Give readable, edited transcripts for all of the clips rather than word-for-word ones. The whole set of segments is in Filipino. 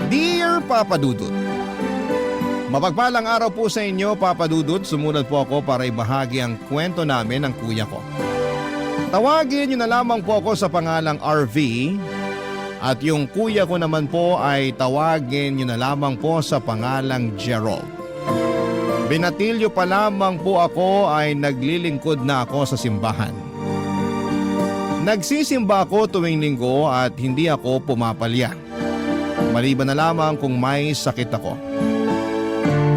Dear Papa Dudut, mapagpalang araw po sa inyo, Papa Dudut. Sumunod po ako para ibahagi ang kwento namin ng kuya ko. Tawagin niyo na lamang po ako sa pangalang RV at yung kuya ko naman po ay tawagin niyo na lamang po sa pangalang Gerald. Binatilyo pa lamang po ako ay naglilingkod na ako sa simbahan. Nagsisimba ako tuwing linggo at hindi ako pumapalya. Maliban na lamang kung may sakit ako.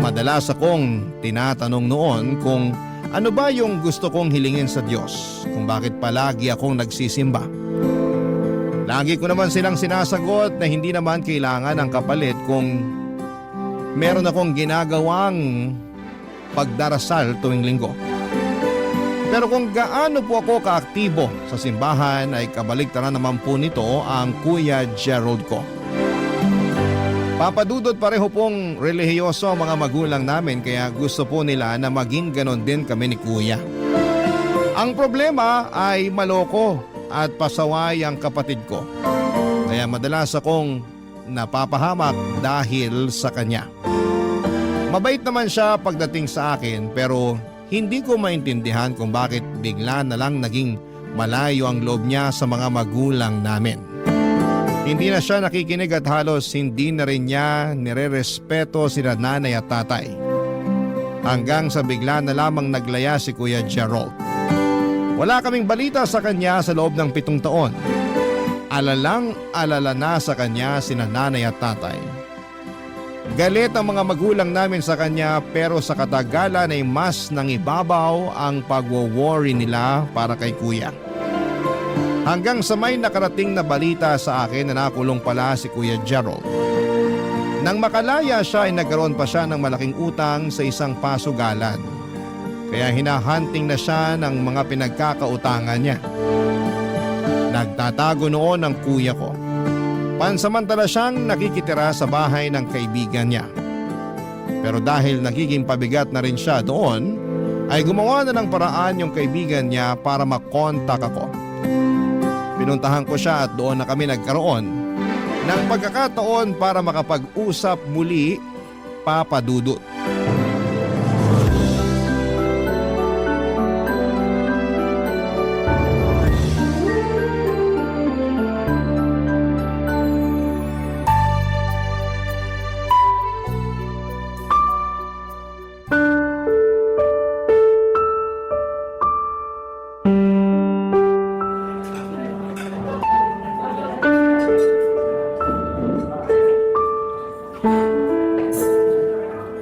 Madalas akong tinatanong noon kung ano ba yung gusto kong hilingin sa Diyos, kung bakit palagi akong nagsisimba. Lagi ko naman silang sinasagot na hindi naman kailangan ng kapalit kung meron akong ginagawang pagdarasal tuwing linggo. Pero kung gaano po ako kaaktibo sa simbahan ay kabaliktaran naman po nito ang Kuya Gerald ko. Papadudot pareho pong relihiyoso ang mga magulang namin kaya gusto po nila na maging ganon din kami ni Kuya. Ang problema ay maloko at pasaway ang kapatid ko. Kaya madalas akong napapahamak dahil sa kanya. Mabait naman siya pagdating sa akin pero hindi ko maintindihan kung bakit bigla na lang naging malayo ang loob niya sa mga magulang namin. Hindi na siya nakikinig at halos hindi na rin niya nire-respeto sila nanay at tatay. Hanggang sa bigla na lamang naglaya si Kuya Gerald. Wala kaming balita sa kanya sa loob ng 7 taon. Alalang-alala na sa kanya sina nanay at tatay. Galit ang mga magulang namin sa kanya pero sa katagalan ay mas nangibabaw ang pagwo-worry nila para kay Kuya. Hanggang sa may nakarating na balita sa akin na nakulong pala si Kuya Gerald. Nang makalaya siya ay nagkaroon pa siya ng malaking utang sa isang pasugalan. Kaya hinahunting na siya ng mga pinagkakautangan niya. Nagtatago noon ang kuya ko. Pansamantala siyang nakikitira sa bahay ng kaibigan niya. Pero dahil nagiging pabigat na rin siya doon, ay gumawa na ng paraan yung kaibigan niya para makontak ako. Pinuntahan ko siya at doon na kami nagkaroon ng pagkakataon para makapag-usap muli, Papa Dudut.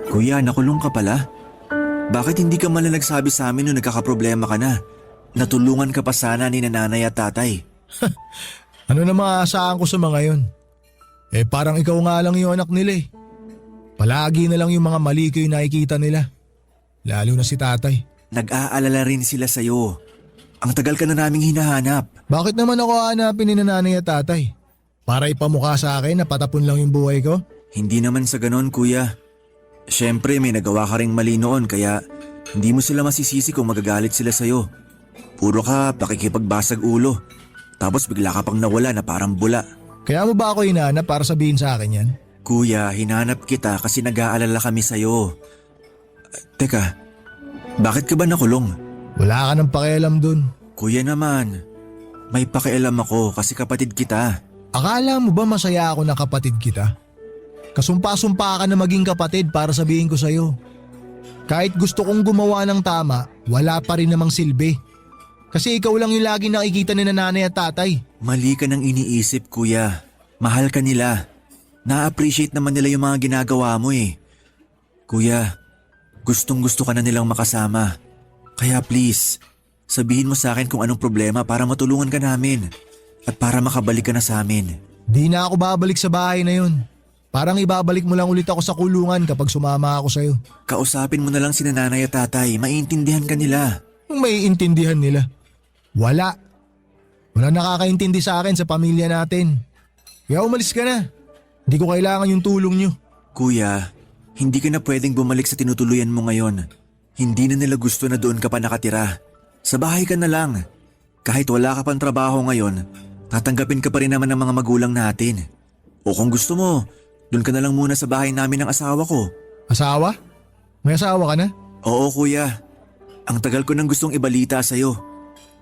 Kuya, nakulong ka pala? Bakit hindi ka man lang nagsabi sa amin nung nagkakaproblema ka na? Natulungan ka pa sana ni nanay at tatay. Ano na maaasahan ko sa mga yon? Parang ikaw nga lang yung anak nila eh. Palagi na lang yung mga mali ko yung nakikita nila. Lalo na si tatay. Nag-aalala rin sila sa'yo. Ang tagal ka na naming hinahanap. Bakit naman ako hanapin ni nanay at tatay? Para ipamukha sa akin na patapon lang yung buhay ko? Hindi naman sa ganon, kuya. Siyempre may nagawa ka ring mali noon kaya hindi mo sila masisisi kung magagalit sila sa'yo. Puro ka pakikipagbasag ulo. Tapos bigla ka pang nawala na parang bula. Kaya mo ba ako hinahanap para sabihin sa akin yan? Kuya, hinanap kita kasi nag-aalala kami sa'yo. Teka, bakit ka ba nakulong? Wala ka nang pakialam dun. Kuya naman, may pakialam ako kasi kapatid kita. Akala mo ba masaya ako na kapatid kita? Kasumpa-sumpa ka na maging kapatid para sabihin ko sa'yo. Kahit gusto kong gumawa ng tama, wala pa rin namang silbi. Kasi ikaw lang yung lagi nakikita ni nanay at tatay. Mali ka nang iniisip, kuya. Mahal ka nila. Na-appreciate naman nila yung mga ginagawa mo eh. Kuya, gustong-gusto ka na nilang makasama. Kaya please, sabihin mo sa akin kung anong problema para matulungan ka namin. At para makabalik ka na sa amin. Di na ako babalik sa bahay na yun. Parang ibabalik mo lang ulit ako sa kulungan kapag sumama ako sa'yo. Kausapin mo na lang si nanay at tatay, maiintindihan ka nila. Kung maiintindihan nila. Wala. Wala nakakaintindi sa akin sa pamilya natin. Kaya umalis ka na. Hindi ko kailangan yung tulong nyo. Kuya, hindi ka na pwedeng bumalik sa tinutuluyan mo ngayon. Hindi na nila gusto na doon ka pa nakatira. Sa bahay ka na lang. Kahit wala ka pang trabaho ngayon, tatanggapin ka pa rin naman ng mga magulang natin. O kung gusto mo, Doon ka na lang muna sa bahay namin ng asawa ko. Asawa? May asawa ka na? Oo kuya, ang tagal ko nang gustong ibalita sa'yo.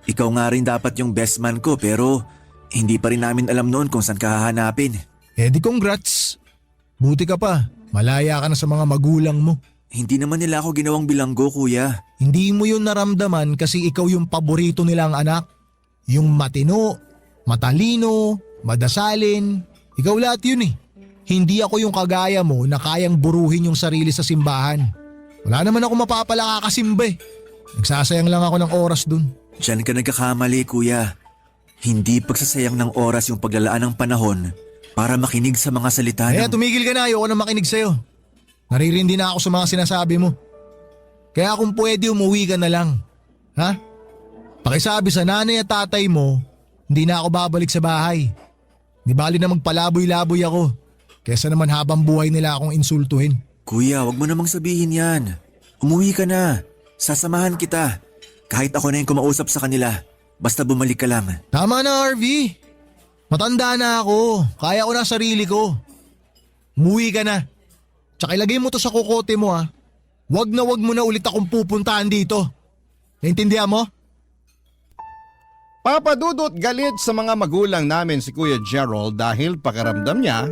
Ikaw nga rin dapat yung best man ko pero hindi pa rin namin alam noon kung saan ka hahanapin. Eh di congrats. Buti ka pa. Malaya ka na sa mga magulang mo. Hindi naman nila ako ginawang bilanggo kuya. Hindi mo yun naramdaman kasi ikaw yung paborito nilang anak. Yung matino, matalino, madasalin. Ikaw lahat yun eh. Hindi ako yung kagaya mo na kayang buruhin yung sarili sa simbahan. Wala naman ako mapapala kakasimba eh. Nagsasayang lang ako ng oras dun. Diyan ka nagkakamali kuya. Hindi pagsasayang ng oras yung paglalaan ng panahon para makinig sa mga salita Kaya ng... tumigil ka na, ayoko na makinig sa'yo. Naririndi na ako sa mga sinasabi mo. Kaya kung pwede umuwi ka na lang. Ha? Pakisabi sa nanay at tatay mo, hindi na ako babalik sa bahay. Di bali na magpalaboy-laboy ako. Kesa naman habang buhay nila akong insultuhin. Kuya, wag mo namang sabihin yan. Umuwi ka na. Sasamahan kita. Kahit ako na yung kumausap sa kanila. Basta bumalik ka lang. Tama na, RV. Matanda na ako. Kaya ko na sarili ko. Umuwi ka na. Tsaka ilagay mo to sa kokote mo ha. Wag mo na ulit akong pupuntahan dito. Naintindihan mo? Papadudot galit sa mga magulang namin si Kuya Gerald dahil pakiramdam niya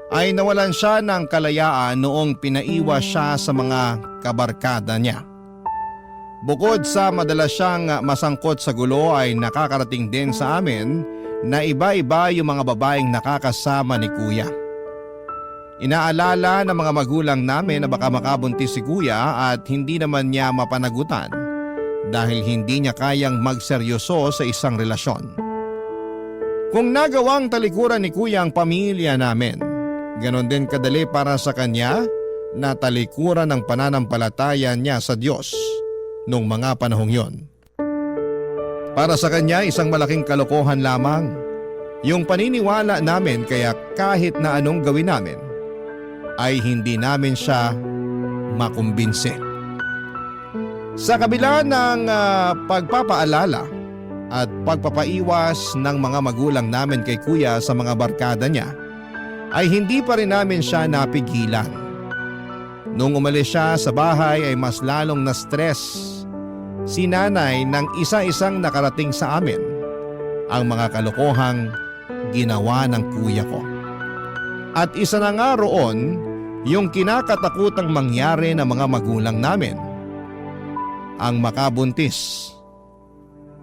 ay nawalan siya ng kalayaan noong pinaiwas siya sa mga kabarkada niya. Bukod sa madalas siyang masangkot sa gulo ay nakakarating din sa amin na iba-iba yung mga babaeng nakakasama ni Kuya. Inaalala ng mga magulang namin na baka makabuntis si Kuya at hindi naman niya mapanagutan dahil hindi niya kayang magseryoso sa isang relasyon. Kung nagawang talikuran ni Kuya ang pamilya namin, ganon din kadali para sa kanya na talikuran ang pananampalataya niya sa Diyos noong mga panahong yon. Para sa kanya isang malaking kalokohan lamang yung paniniwala namin kaya kahit na anong gawin namin ay hindi namin siya makumbinse. Sa kabila ng pagpapaalala at pagpapaiwas ng mga magulang namin kay Kuya sa mga barkada niya, ay hindi pa rin namin siya napigilan. Nung umalis siya sa bahay ay mas lalong na-stress si nanay nang isa-isang nakarating sa amin ang mga kalokohang ginawa ng kuya ko. At isa na nga roon yung kinakatakutang mangyari ng mga magulang namin, ang makabuntis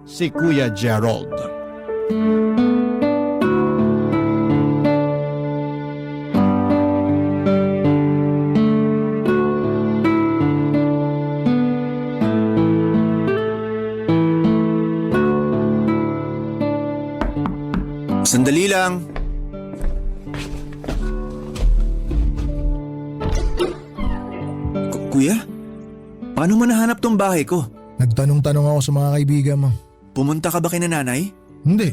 si Kuya Gerald. Sandali lang. Kuya? Paano mo nahanap tong bahay ko? Nagtanong-tanong ako sa mga kaibigan mo. Pumunta ka ba kina nanay? Hindi.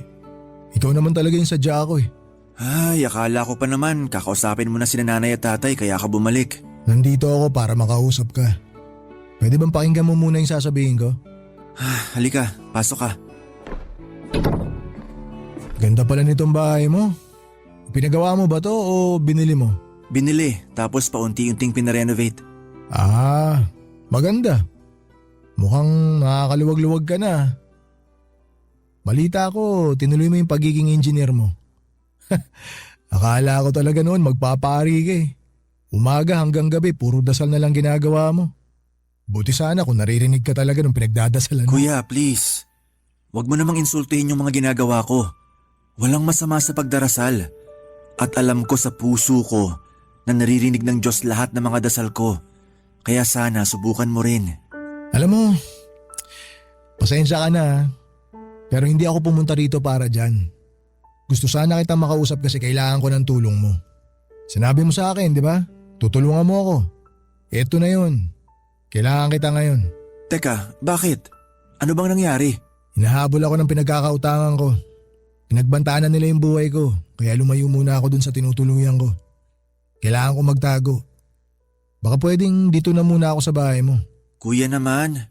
Ikaw naman talaga yung sadya ko eh. Ay, akala ko pa naman kakausapin mo na sina nanay at tatay kaya ka bumalik. Nandito ako para makausap ka. Pwede bang pakinggan mo muna yung sasabihin ko? Halika, pasok ka. Ganda pala nitong bahay mo. Pinagawa mo ba to o binili mo? Binili, tapos paunti-unting pinarenovate. Ah, maganda. Mukhang nakakaluwag-luwag ka na. Balita ko, tinuloy mo yung pagiging engineer mo. Akala ko talaga noon magpapari ka eh. Umaga hanggang gabi, puro dasal na lang ginagawa mo. Buti sana kung naririnig ka talaga nung pinagdadasalan mo. Kuya, please. Huwag mo namang insultuhin yung mga ginagawa ko. Walang masama sa pagdarasal. At alam ko sa puso ko na naririnig ng Diyos lahat ng mga dasal ko. Kaya sana subukan mo rin. Alam mo, pasensya ka na ha. Pero hindi ako pumunta rito para dyan. Gusto sana kitang makausap kasi kailangan ko ng tulong mo. Sinabi mo sa akin, di ba? Tutulungan mo ako. Eto na yun. Kailangan kita ngayon. Teka, bakit? Ano bang nangyari? Hinahabol ako ng pinagkakautangan ko. Pinagbantaan na nila yung buhay ko, kaya lumayo muna ako dun sa tinutuluyan ko. Kailangan ko magtago. Baka pwedeng dito na muna ako sa bahay mo. Kuya naman,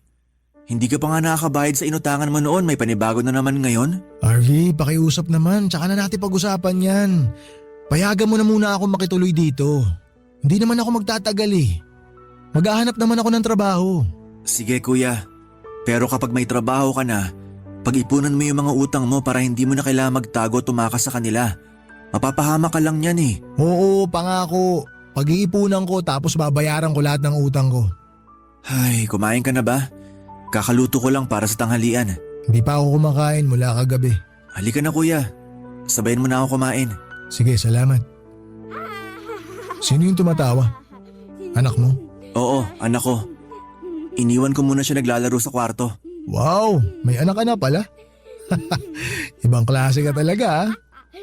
hindi ka pa nga nakakabayad sa inutangan mo noon, may panibago na naman ngayon? RV, pakiusap naman, tsaka na natin pag-usapan yan. payagan mo na muna ako makituloy dito. Hindi naman ako magtatagal eh. Maghahanap naman ako ng trabaho. Sige kuya, pero kapag may trabaho ka na, pag-ipunan mo yung mga utang mo para hindi mo na kailangan magtago o tumakas sa kanila. Mapapahama ka lang yan eh. Oo, pangako. Pag-iipunan ko tapos babayaran ko lahat ng utang ko. Ay, kumain ka na ba? Kakaluto ko lang para sa tanghalian. Hindi pa ako kumakain mula kagabi. Halika na kuya, sabayin mo na ako kumain. Sige, salamat. Sino yung tumatawa? Anak mo? Oo, anak ko. Iniwan ko muna siya naglalaro sa kwarto. Wow, may anak ka na pala. Ibang klase ka talaga ah.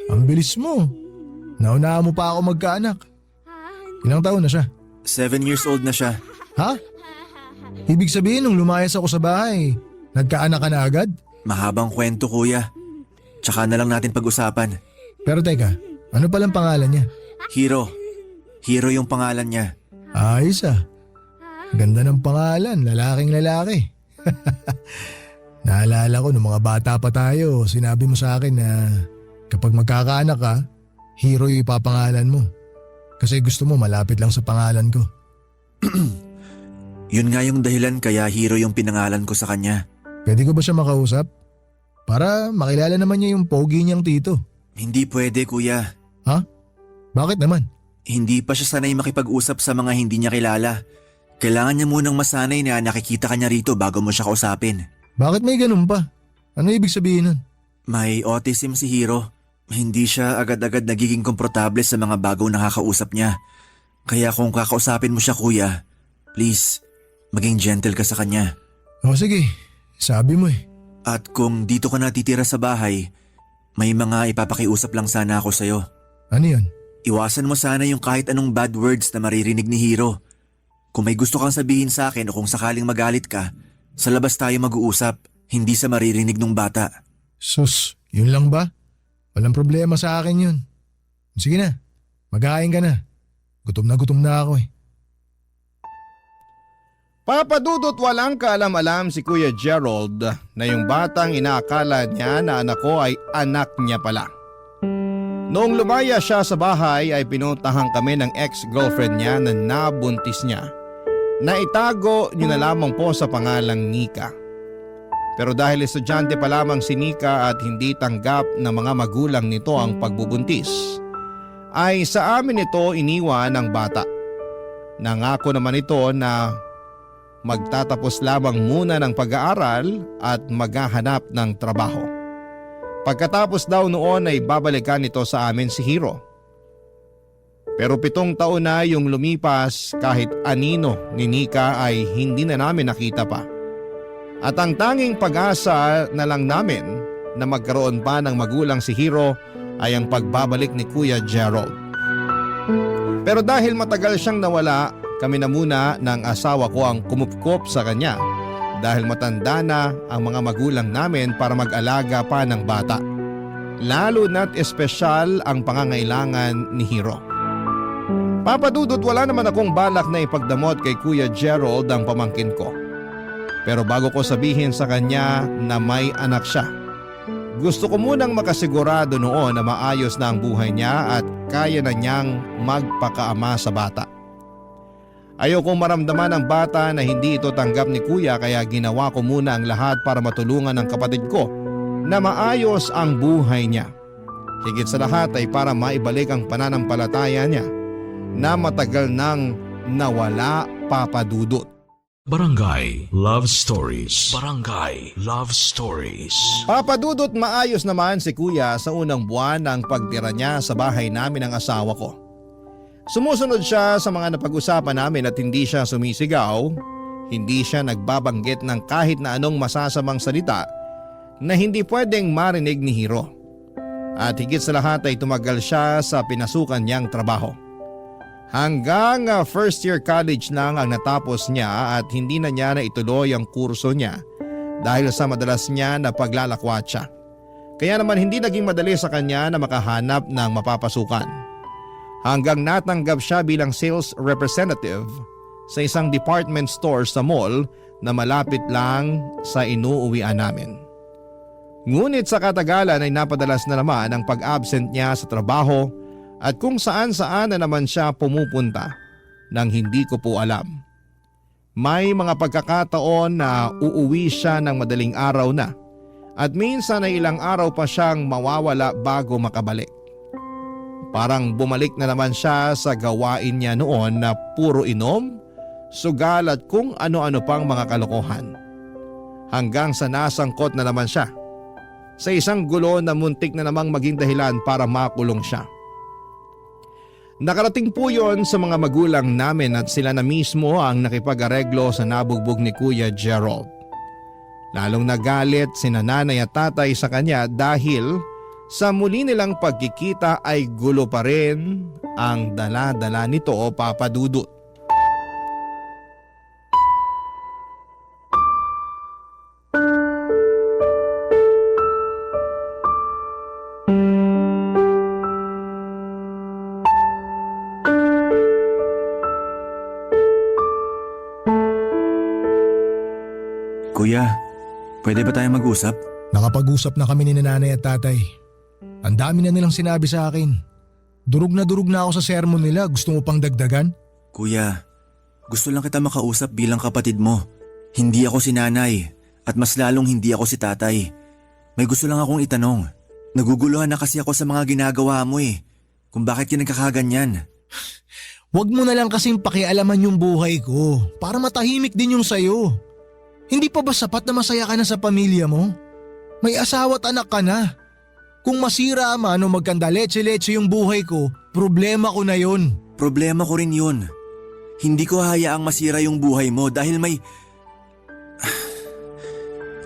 Ang bilis mo. Naunahan mo pa ako magkaanak. Ilang taon na siya? 7 years old na siya. Ha? Ibig sabihin nung lumayas ako sa bahay, nagkaanak ka na agad? Mahabang kwento kuya. Tsaka na lang natin pag-usapan. Pero teka, ano palang pangalan niya? Hero. Hero yung pangalan niya. Ayos ah. Ganda ng pangalan, lalaking lalaki. Naalala ko nung mga bata pa tayo, sinabi mo sa akin na kapag magkakaanak ka, Hero yung ipapangalan mo. Kasi gusto mo malapit lang sa pangalan ko. Yun nga yung dahilan kaya Hero yung pinangalan ko sa kanya. Pwede ko ba siya makausap? Para makilala naman niya yung pogi niyang tito. Hindi pwede kuya. Ha? Bakit naman? Hindi pa siya sanay makipag-usap sa mga hindi niya kilala. Kailangan niya munang masanay na nakikita ka niya rito bago mo siya kausapin. Bakit may ganun pa? Ano ibig sabihin nun? May autism si Hero. Hindi siya agad-agad nagiging komportable sa mga bagong nakakausap niya. Kaya kung kakausapin mo siya kuya, please, maging gentle ka sa kanya. O sige, sabi mo eh. At kung dito ka natitira sa bahay, may mga ipapakiusap lang sana ako sa'yo. Ano yun? Iwasan mo sana yung kahit anong bad words na maririnig ni Hero. Kung may gusto kang sabihin sa akin o kung sakaling magalit ka, sa labas tayo mag-uusap, hindi sa maririnig ng bata. Sus, yun lang ba? Walang problema sa akin yun. Sige na, maghahain ka na. Gutom na ako eh. Papadudot walang kaalam-alam si Kuya Gerald na yung batang inaakala niya na anak ko ay anak niya pala. Noong lumaya siya sa bahay ay pinuntahan kami ng ex-girlfriend niya na nabuntis niya. Naitago niyo na lamang po sa pangalang Nika. Pero dahil estudyante pa lamang si Nika at hindi tanggap ng mga magulang nito ang pagbubuntis, ay sa amin ito iniwan ng bata. Nangako naman ito na magtatapos lamang muna ng pag-aaral at maghahanap ng trabaho. Pagkatapos daw noon ay babalikan ito sa amin si Hero. Pero 7 taon na yung lumipas kahit anino ni Nika ay hindi na namin nakita pa. At ang tanging pag-asa na lang namin na magkaroon pa ng magulang si Hero ay ang pagbabalik ni Kuya Gerald. Pero dahil matagal siyang nawala, kami na muna ng asawa ko ang kumupkop sa kanya dahil matanda na ang mga magulang namin para mag-alaga pa ng bata. Lalo na't espesyal ang pangangailangan ni Hero. Papadudot wala naman akong balak na ipagdamot kay Kuya Gerald ang pamangkin ko. Pero bago ko sabihin sa kanya na may anak siya, gusto ko munang makasigurado noon na maayos na ang buhay niya at kaya na niyang magpakaama sa bata. Ayokong maramdaman ng bata na hindi ito tanggap ni Kuya kaya ginawa ko muna ang lahat para matulungan ang kapatid ko na maayos ang buhay niya. Higit sa lahat ay para maibalik ang pananampalataya niya na matagal nang nawala, Papadudot. Barangay Love Stories. Barangay Love Stories. Papadudot, maayos naman si Kuya sa unang buwan ng pagtira niya sa bahay namin ng asawa ko. Sumusunod siya sa mga napag-usapan namin at hindi siya sumisigaw, hindi siya nagbabanggit ng kahit na anong masasamang salita na hindi pwedeng marinig ni Hero. At higit sa lahat ay tumagal siya sa pinasukan niyang trabaho. Hanggang first year college lang ang natapos niya at hindi na niya naituloy ang kurso niya dahil sa madalas niya na paglalakwatsa. Kaya naman hindi naging madali sa kanya na makahanap ng mapapasukan. Hanggang natanggap siya bilang sales representative sa isang department store sa mall na malapit lang sa inuuwian namin. Ngunit sa katagalan ay napadalas na naman ang pag-absent niya sa trabaho at kung saan-saan na naman siya pumupunta nang hindi ko po alam. May mga pagkakataon na uuwi siya ng madaling araw na at minsan ay ilang araw pa siyang mawawala bago makabalik. Parang bumalik na naman siya sa gawain niya noon na puro inom, sugal at kung ano-ano pang mga kalokohan. Hanggang sa nasangkot na naman siya sa isang gulo na muntik na namang maging dahilan para makulong siya. Nakarating po yon sa mga magulang namin at sila na mismo ang nakipag-areglo sa nabugbog ni Kuya Gerald. Lalong nagalit sina nanay at tatay sa kanya dahil sa muli nilang pagkikita ay gulo pa rin ang dala-dala nito o Papa Dudut. Kuya, pwede ba tayo mag-usap? Nakapag-usap na kami ni nanay at tatay. Ang dami na nilang sinabi sa akin. Durog na ako sa sermon nila. Gusto mo pang dagdagan? Kuya, gusto lang kita makausap bilang kapatid mo. Hindi ako si nanay at mas lalong hindi ako si tatay. May gusto lang akong itanong. Naguguluhan na kasi ako sa mga ginagawa mo eh. Kung bakit ka nagkakaganyan. Huwag mo na lang kasing pakialaman yung buhay ko para matahimik din yung sayo. Hindi pa ba sapat na masaya ka na sa pamilya mo? May asawa at anak ka na. Kung masira man o magkandaletse-letse yung buhay ko, problema ko na yon. Problema ko rin yun. Hindi ko hayaang masira yung buhay mo dahil may...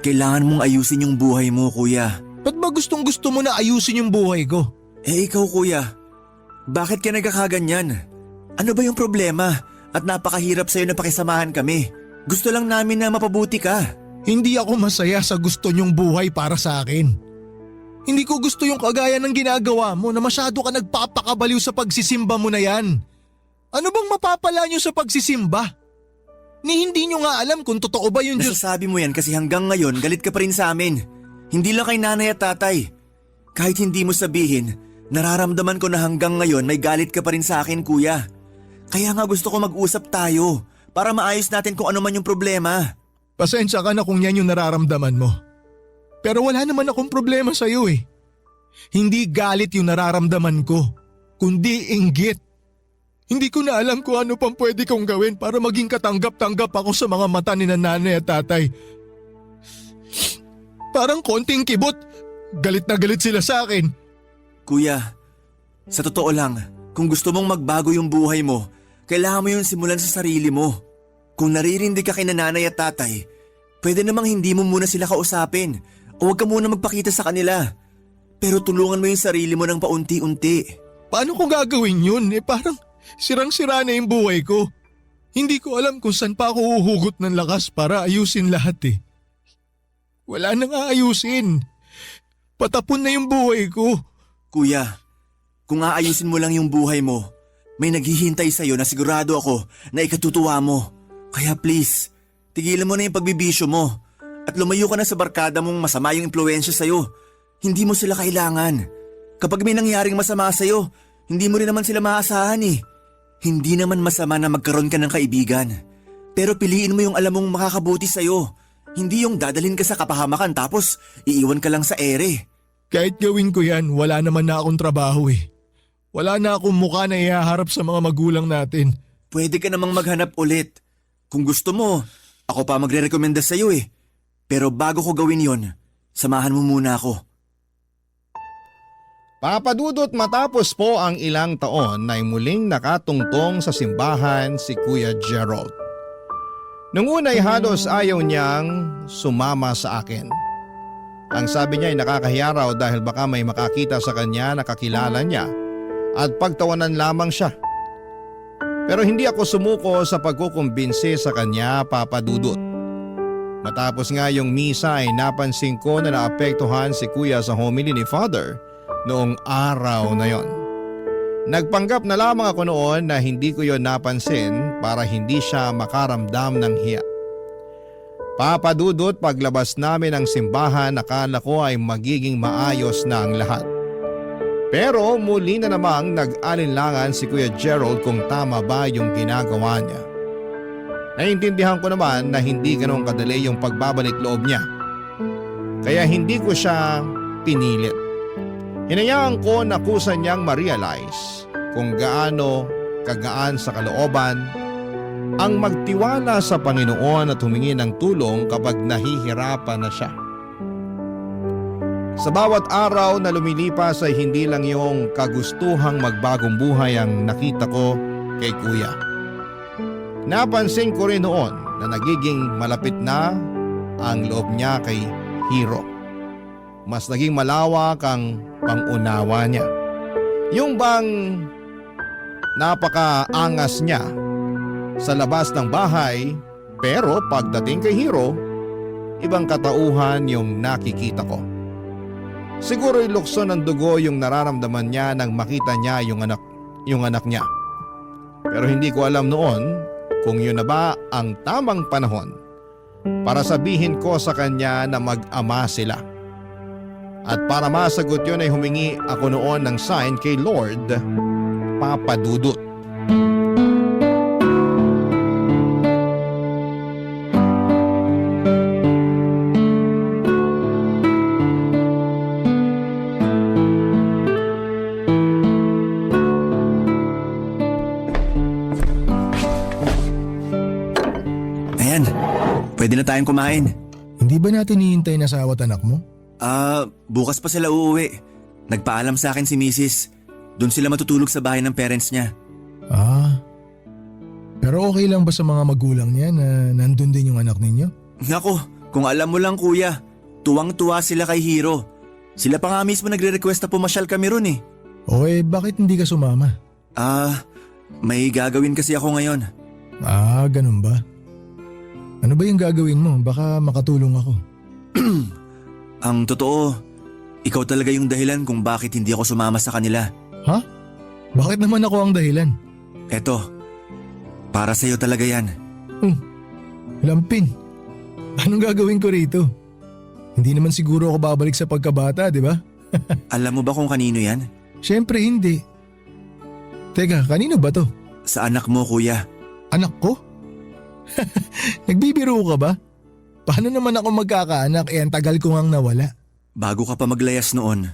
Kailangan mong ayusin yung buhay mo, kuya. Ba't ba gustong gusto mo na ayusin yung buhay ko? Eh ikaw, kuya. Bakit ka nagkakaganyan? Ano ba yung problema? At napakahirap sa'yo na pakisamahan kami. Gusto lang namin na mapabuti ka. Hindi ako masaya sa gusto niyong buhay para sa akin. Hindi ko gusto yung kagaya ng ginagawa mo na masyado ka nagpapakabaliw sa pagsisimba mo na yan. Ano bang mapapala niyo sa pagsisimba? Ni hindi niyo nga alam kung totoo ba yung Diyos. Nasasabi mo yan kasi hanggang ngayon galit ka pa rin sa amin. Hindi lang kay nanay at tatay. Kahit hindi mo sabihin, nararamdaman ko na hanggang ngayon may galit ka pa rin sa akin, kuya. Kaya nga gusto ko mag-usap tayo para maayos natin kung ano man yung problema. Pasensya ka na kung yan yung nararamdaman mo. Pero wala naman akong problema sa'yo eh. Hindi galit yung nararamdaman ko, kundi inggit. Hindi ko na alam kung ano pang pwede kong gawin para maging katanggap-tanggap ako sa mga mata ni nanay at tatay. Parang konting kibot, galit na galit sila sa akin. Kuya, sa totoo lang, kung gusto mong magbago yung buhay mo, kailangan mo yun simulan sa sarili mo. Kung naririndig ka kay nanay at tatay, pwede namang hindi mo muna sila kausapin o huwag ka muna magpakita sa kanila. Pero tulungan mo yung sarili mo ng paunti-unti. Paano ko gagawin yun? Parang sirang-sira na yung buhay ko. Hindi ko alam kung saan pa ako uhugot ng lakas para ayusin lahat eh. Wala nang aayusin. Patapon na yung buhay ko. Kuya, kung aayusin mo lang yung buhay mo, may naghihintay sa'yo na sigurado ako na ikatutuwa mo. Kaya please, tigilan mo na yung pagbibisyo mo at lumayo ka na sa barkada mong masama yung impluwensya sa'yo. Hindi mo sila kailangan. Kapag may nangyaring masama sa'yo, hindi mo rin naman sila maasahan eh. Hindi naman masama na magkaroon ka ng kaibigan. Pero piliin mo yung alam mong makakabuti sa'yo. Hindi yung dadalhin ka sa kapahamakan tapos iiwan ka lang sa ere. Kahit gawin ko yan, wala naman na akong trabaho eh. Wala na akong mukha na ihaharap sa mga magulang natin. Pwede ka namang maghanap ulit. Kung gusto mo, ako pa magre-recommenda sa'yo eh. Pero bago ko gawin yon, samahan mo muna ako. Papadudot matapos po ang ilang taon ay muling nakatungtong sa simbahan si Kuya Gerald. Nung una ay halos ayaw niyang sumama sa akin. Ang sabi niya ay nakakahiya raw dahil baka may makakita sa kanya na kakilala niya at pagtawanan lamang siya. Pero hindi ako sumuko sa pagkukumbinsi sa kanya, Papa Dudut. Matapos nga yung misa ay napansin ko na naapektuhan si Kuya sa homily ni Father noong araw na yon. Nagpanggap na lamang ako noon na hindi ko yon napansin para hindi siya makaramdam ng hiya. Papa Dudut, paglabas namin ng simbahan akala ko ay magiging maayos na ang lahat. Pero muli na namang nag-alinlangan si Kuya Gerald kung tama ba yung ginagawa niya. Naiintindihan ko naman na hindi ganoon kadali yung pagbabalik loob niya. Kaya hindi ko siya pinilit. Hinayaan ko na kusa niyang ma-realize kung gaano kagaan sa kalooban ang magtiwala sa Panginoon at humingi ng tulong kapag nahihirapan na siya. Sa bawat araw na lumilipas ay hindi lang yung kagustuhang magbagong buhay ang nakita ko kay Kuya. Napansin ko rin noon na nagiging malapit na ang loob niya kay Hiro. Mas naging malawak ang pangunawa niya. Yung bang napakaangas niya sa labas ng bahay, pero pagdating kay Hiro, ibang katauhan yung nakikita ko. Siguro ilukso ng dugo yung nararamdaman niya nang makita niya yung anak niya. Pero hindi ko alam noon kung yun na ba ang tamang panahon para sabihin ko sa kanya na mag-ama sila. At para masagot yun ay humingi ako noon ng sign kay Lord Papa Dudut. Ayan, pwede na tayong kumain. Hindi ba natin hihintay na sa awat anak mo? Bukas pa sila uuwi. Nagpaalam sa akin si Mrs. Doon sila matutulog sa bahay ng parents niya. Pero okay lang ba sa mga magulang niya na nandun din yung anak ninyo? Nako, kung alam mo lang kuya, tuwang-tuwa sila kay Hiro. Sila pa nga mismo nagre-request na pumasyal kami ron eh. O bakit hindi ka sumama? May gagawin kasi ako ngayon. Ganun ba? Ano ba yung gagawin mo? Baka makatulong ako. Ang totoo, ikaw talaga yung dahilan kung bakit hindi ako sumama sa kanila. Ha? Bakit naman ako ang dahilan? Eto, para sa'yo talaga yan. Lampin. Anong gagawin ko rito? Hindi naman siguro ako babalik sa pagkabata, di ba? Alam mo ba kung kanino yan? Siyempre hindi. Teka, kanino ba to? Sa anak mo kuya. Anak ko? Nagbibiro ka ba? Paano naman ako magkakaanak ang tagal ko ngang nawala? Bago ka pa maglayas noon,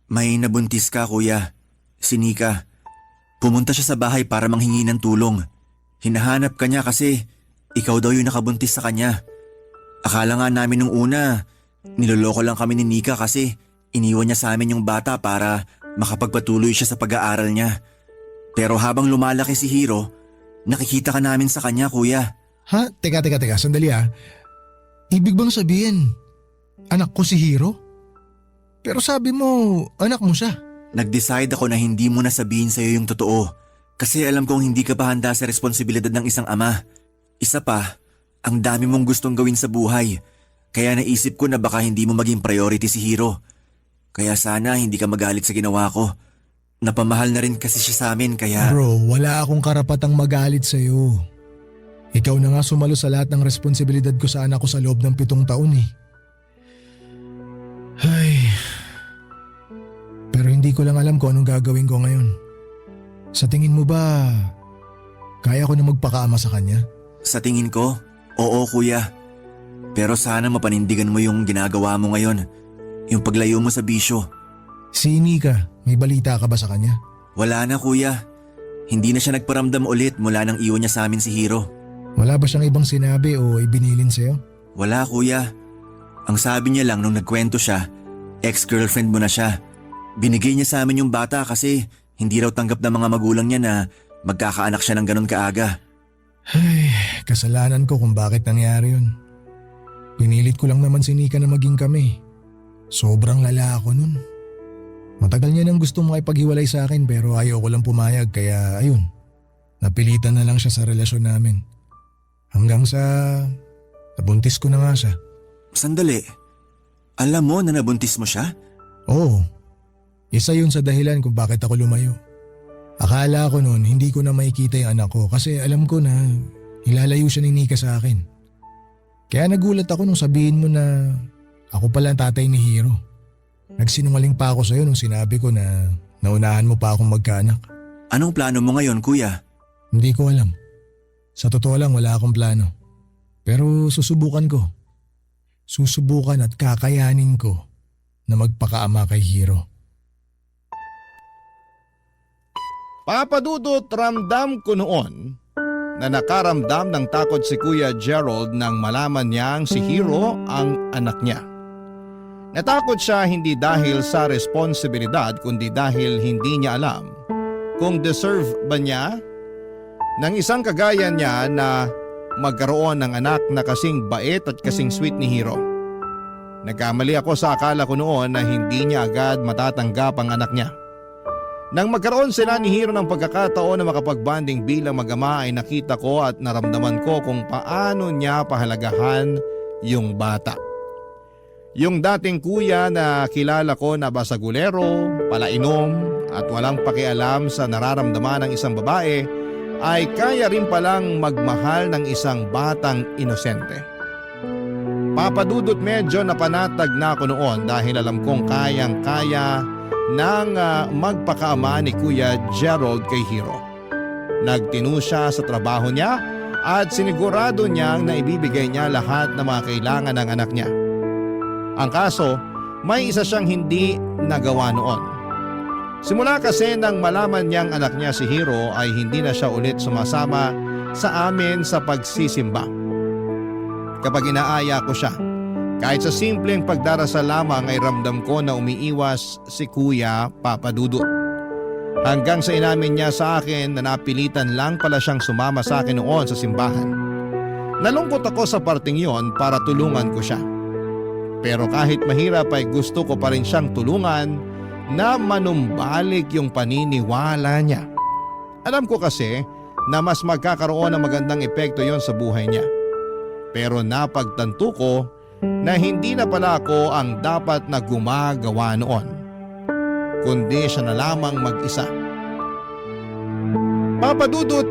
may nabuntis ka kuya. Si Nika. Pumunta siya sa bahay para manghingi ng tulong. Hinahanap ka niya kasi ikaw daw yung nakabuntis sa kanya. Akala nga namin nung una, niloloko lang kami ni Nika kasi iniwan niya sa amin yung bata para makapagpatuloy siya sa pag-aaral niya. Pero habang lumalaki si Hiro, nakikita ka namin sa kanya kuya. Ha? Teka, sandali Ibig bang sabihin, anak ko si Hiro? Pero sabi mo, anak mo siya. Nag-decide ako na hindi mo na sabihin sa'yo yung totoo kasi alam kong hindi ka pa handa sa responsibilidad ng isang ama. Isa pa, ang dami mong gustong gawin sa buhay kaya naisip ko na baka hindi mo maging priority si Hiro. Kaya sana hindi ka magalit sa ginawa ko. Napamahal na rin kasi siya sa amin kaya… Bro, wala akong karapatang magalit sa'yo. Ikaw na nga sumalo sa lahat ng responsibilidad ko sa anak ko sa loob ng 7 taon eh. Ay… Pero hindi ko lang alam kung anong gagawin ko ngayon. Sa tingin mo ba, kaya ko na magpakaama sa kanya? Sa tingin ko, oo kuya. Pero sana mapanindigan mo yung ginagawa mo ngayon. Yung paglayo mo sa bisyo. Si Nika, may balita ka ba sa kanya? Wala na kuya. Hindi na siya nagparamdam ulit mula nang iwan niya sa amin si Hiro. Wala ba siyang ibang sinabi o ibinilin sa'yo? Wala kuya. Ang sabi niya lang nung nagkwento siya, ex-girlfriend mo na siya. Binigay niya sa amin yung bata kasi hindi raw tanggap ng mga magulang niya na magkakaanak siya ng ganun kaaga. Ay, kasalanan ko kung bakit nangyari yun. Pinilit ko lang naman si Nika na maging kami. Sobrang lala ako nun. Matagal niya nang gusto makipaghiwalay sa akin pero ayaw ko lang pumayag kaya ayun. Napilitan na lang siya sa relasyon namin. Hanggang sa nabuntis ko na nga siya. Sandali, alam mo na nabuntis mo siya? Oo. Isa yun sa dahilan kung bakit ako lumayo. Akala ko noon hindi ko na makikita yung anak ko kasi alam ko na ilalayo siya ni Nika sa akin. Kaya nagulat ako nung sabihin mo na ako pala ang tatay ni Hiro. Nagsinungaling pa ako sa'yo nung sinabi ko na Naunahan mo pa akong magkaanak. Anong plano mo ngayon, kuya? Hindi ko alam. Sa totoo lang wala akong plano. Pero susubukan ko. Susubukan at kakayanin ko na magpakaama kay Hiro. Papadudot, ramdam ko noon na nakaramdam ng takot si Kuya Gerald nang malaman niyang si Hiro ang anak niya. Natakot siya hindi dahil sa responsibilidad kundi dahil hindi niya alam kung deserve ba niya ng isang kagaya niya na magkaroon ng anak na kasing bait at kasing sweet ni Hiro. Nagkamali ako sa akala ko noon na hindi niya agad matatanggap ang anak niya. Nang magkaroon sila ni Hiro ng pagkakataon na makapagbanding bilang mag-ama ay nakita ko at naramdaman ko kung paano niya pahalagahan yung bata. Yung dating kuya na kilala ko na basagulero, palainom at walang pakialam sa nararamdaman ng isang babae ay kaya rin palang magmahal ng isang batang inosente. Papadudot, medyo napanatag na ako noon dahil alam kong kayang-kaya ng magpakaama ni Kuya Gerald kay Hiro. Nagtinu siya sa trabaho niya at sinigurado niyang na ibibigay niya lahat ng mga kailangan ng anak niya. Ang kaso, may isa siyang hindi nagawa noon. Simula kasi nang malaman niyang anak niya si Hiro ay hindi na siya ulit sumasama sa amin sa pagsisimba. Kapag inaaya ko siya, kahit sa simpleng pagdarasal lamang ay ramdam ko na umiiwas si Kuya Papadudot. Hanggang sa inamin niya sa akin na napilitan lang pala siyang sumama sa akin noon sa simbahan. Nalungkot ako sa parting yon para tulungan ko siya. Pero kahit mahirap ay gusto ko pa rin siyang tulungan na manumbalik yung paniniwala niya. Alam ko kasi na mas magkakaroon ng magandang epekto yon sa buhay niya. Pero napagtanto ko na hindi na pala ako ang dapat na gumagawa noon, kundi siya na lamang mag-isa. Papadudot,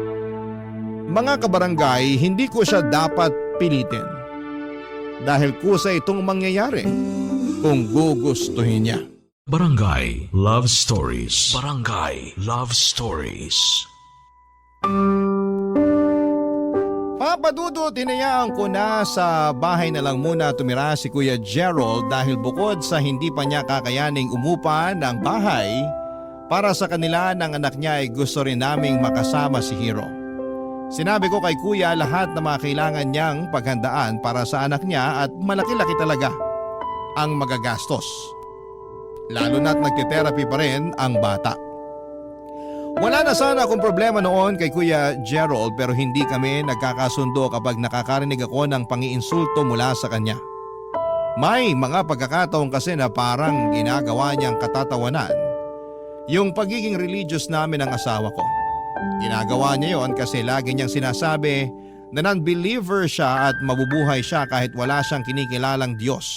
mga kabarangay, hindi ko siya dapat pilitin. Dahil kusa itong mangyayari kung gugustuhin niya. Barangay Love Stories. Barangay Love Stories. Papadudot, hinayaan ko na sa bahay na lang muna tumira si Kuya Gerald dahil bukod sa hindi pa niya kakayaning umupa ng bahay para sa kanila ng anak niya ay gusto rin naming makasama si Hiro. Sinabi ko kay Kuya lahat ng mga kailangan niyang paghandaan para sa anak niya at malaki-laki talaga ang magagastos. Lalo na't nagte-therapy pa rin ang bata. Wala na sana akong problema noon kay Kuya Gerald pero hindi kami nagkakasundo kapag nakakarinig ako ng pangiinsulto mula sa kanya. May mga pagkakataon kasi na parang ginagawa niyang katatawanan yung pagiging religious namin ng asawa ko. Ginagawa niya yon kasi lagi niyang sinasabi na non-believer siya at mabubuhay siya kahit wala siyang kinikilalang Diyos.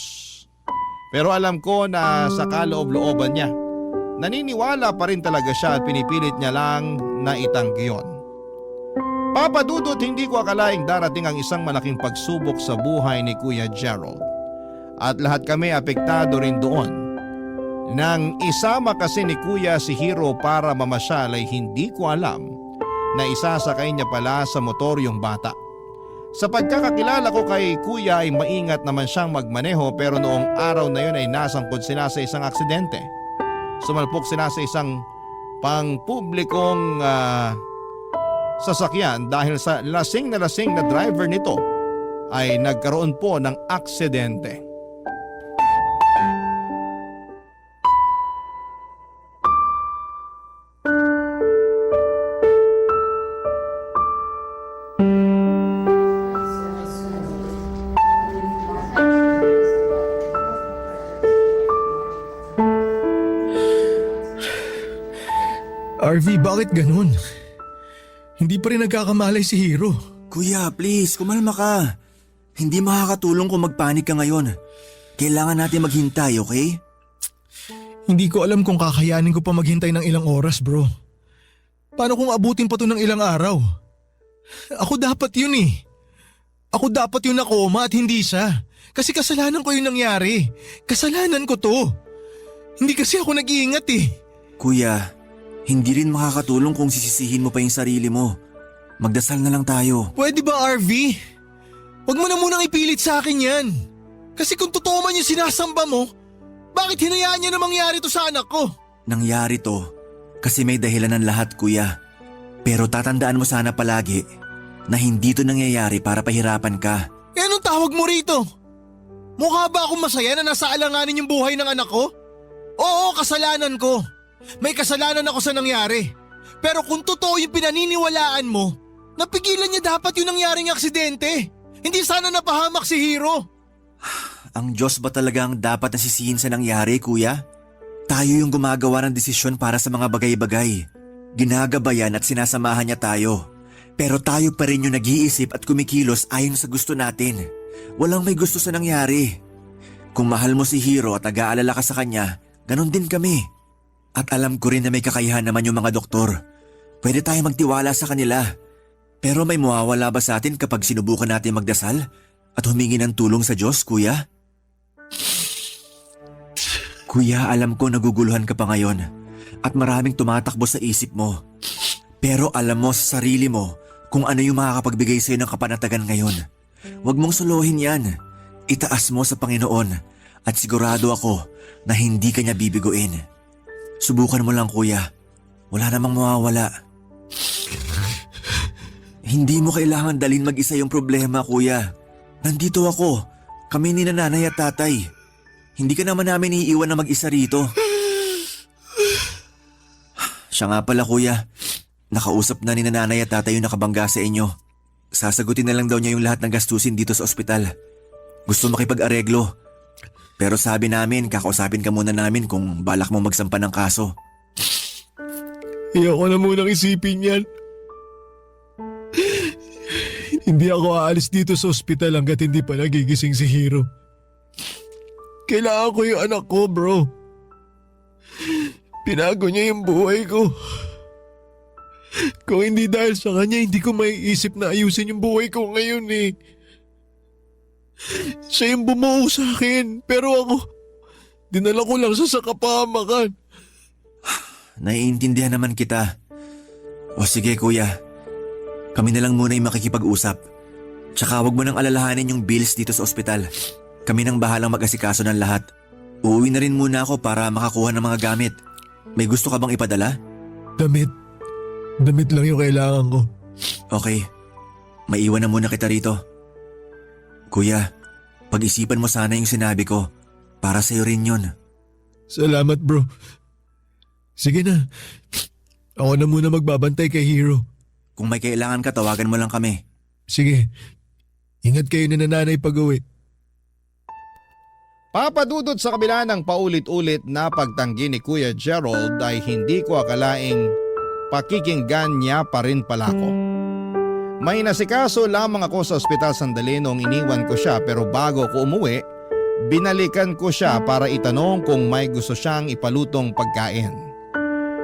Pero alam ko na sa kaloob-looban niya, naniniwala pa rin talaga siya at pinipilit niya lang na itanggi yun. Papadudot, hindi ko akalaing darating ang isang malaking pagsubok sa buhay ni Kuya Gerald. At lahat kami apektado rin doon. Nang isama kasi ni Kuya si Hiro para mamasyal ay hindi ko alam na isasakay niya pala sa motor yung bata. Sa pagkakakilala ko kay Kuya ay maingat naman siyang magmaneho pero noong araw na yun ay nasangkot sila sa isang aksidente. Sumalpok sila sa isang pangpublikong sasakyan dahil sa lasing na driver nito ay nagkaroon po ng aksidente. RV, bakit ganun? Hindi pa rin nagkakamalay si Hiro. Kuya, please, kumalma ka. Hindi makakatulong kung magpanik ka ngayon. Kailangan natin maghintay, okay? Hindi ko alam kung kakayanin ko pa maghintay ng ilang oras, bro. Paano kung abutin pa to ng ilang araw? Ako dapat yun eh. Ako dapat yung nakoma at hindi siya. Kasi kasalanan ko yung nangyari. Kasalanan ko to. Hindi kasi ako nag-iingat eh. Kuya, hindi rin makakatulong kung sisisihin mo pa yung sarili mo. Magdasal na lang tayo. Pwede ba, RV? Huwag mo na munang ipilit sa akin yan. Kasi kung totoo man yung sinasamba mo, bakit hinayaan niya na mangyari to sa anak ko? Nangyari to kasi may dahilan ng lahat, kuya. Pero tatandaan mo sana palagi na hindi to nangyayari para pahirapan ka. Eh anong tawag mo rito? Mukha ba akong masaya na nasa alanganin yung buhay ng anak ko? Oo, kasalanan ko. May kasalanan ako sa nangyari. Pero kung totoo yung pinaniniwalaan mo, napigilan niya dapat yung nangyaring aksidente. Hindi sana napahamak si Hero. Ang Diyos ba talaga ang dapat nasisihin sa nangyari, kuya? Tayo yung gumagawa ng desisyon para sa mga bagay-bagay. Ginagabayan at sinasamahan niya tayo. Pero tayo pa rin yung nag-iisip at kumikilos ayon sa gusto natin. Walang may gusto sa nangyari. Kung mahal mo si Hero at nag-aalala ka sa kanya, ganon din kami. At alam ko rin na may kakayahan naman yung mga doktor. Pwede tayo magtiwala sa kanila. Pero may mawawala ba sa atin kapag sinubukan natin magdasal at humingi ng tulong sa Diyos, kuya? Kuya, alam ko naguguluhan ka pa ngayon at maraming tumatakbo sa isip mo. Pero alam mo sa sarili mo kung ano yung makakapagbigay sa'yo ng kapanatagan ngayon. Huwag mong suluhin yan. Itaas mo sa Panginoon at sigurado ako na hindi ka niya bibiguin. Subukan mo lang, kuya. Wala namang mawawala. Hindi mo kailangan dalhin mag-isa yung problema, kuya. Nandito ako. Kami ni nanay at tatay. Hindi ka naman namin iiwan na mag-isa rito. Siya nga pala, kuya. Nakausap na ni nanay at tatay yung nakabangga sa inyo. Sasagutin na lang daw niya yung lahat ng gastusin dito sa ospital. Gusto makipag-areglo. Pero sabi namin, kakausapin ka muna namin kung balak mo magsampa ng kaso. Ayoko na munang isipin yan. Hindi ako aalis dito sa ospital hanggat hindi pa nagigising si Hero. Kailangan ko yung anak ko, bro. Pinago niya yung buhay ko. Kung hindi dahil sa kanya, hindi ko maiisip na ayusin yung buhay ko ngayon eh. Siya yung bumuo sa akin, pero ako, dinala ko lang siya sa kapahamakan. Naiintindihan naman kita. O sige, kuya. Kami na lang muna yung makikipag-usap. Tsaka wag mo nang alalahanin yung bills dito sa ospital. Kami nang bahalang mag-asikaso ng lahat. Uuwi na rin muna ako para makakuha ng mga gamit. May gusto ka bang ipadala? Damit. Damit lang yung kailangan ko. Okay. Maiwan na muna kita rito. Kuya, pag-isipan mo sana yung sinabi ko. Para sa'yo rin yun. Salamat, bro. Sige na. Ako na muna magbabantay kay Hero. Kung may kailangan ka, tawagan mo lang kami. Sige. Ingat kayo na nanay pag-uwi. Papadudot sa kabila ng paulit-ulit na pagtanggi ni Kuya Gerald ay hindi ko akalaing pakikinggan niya pa rin pala ko. May nasikaso lamang ako sa ospital sandali noong iniwan ko siya, pero bago ko umuwi, binalikan ko siya para itanong kung may gusto siyang ipalutong pagkain.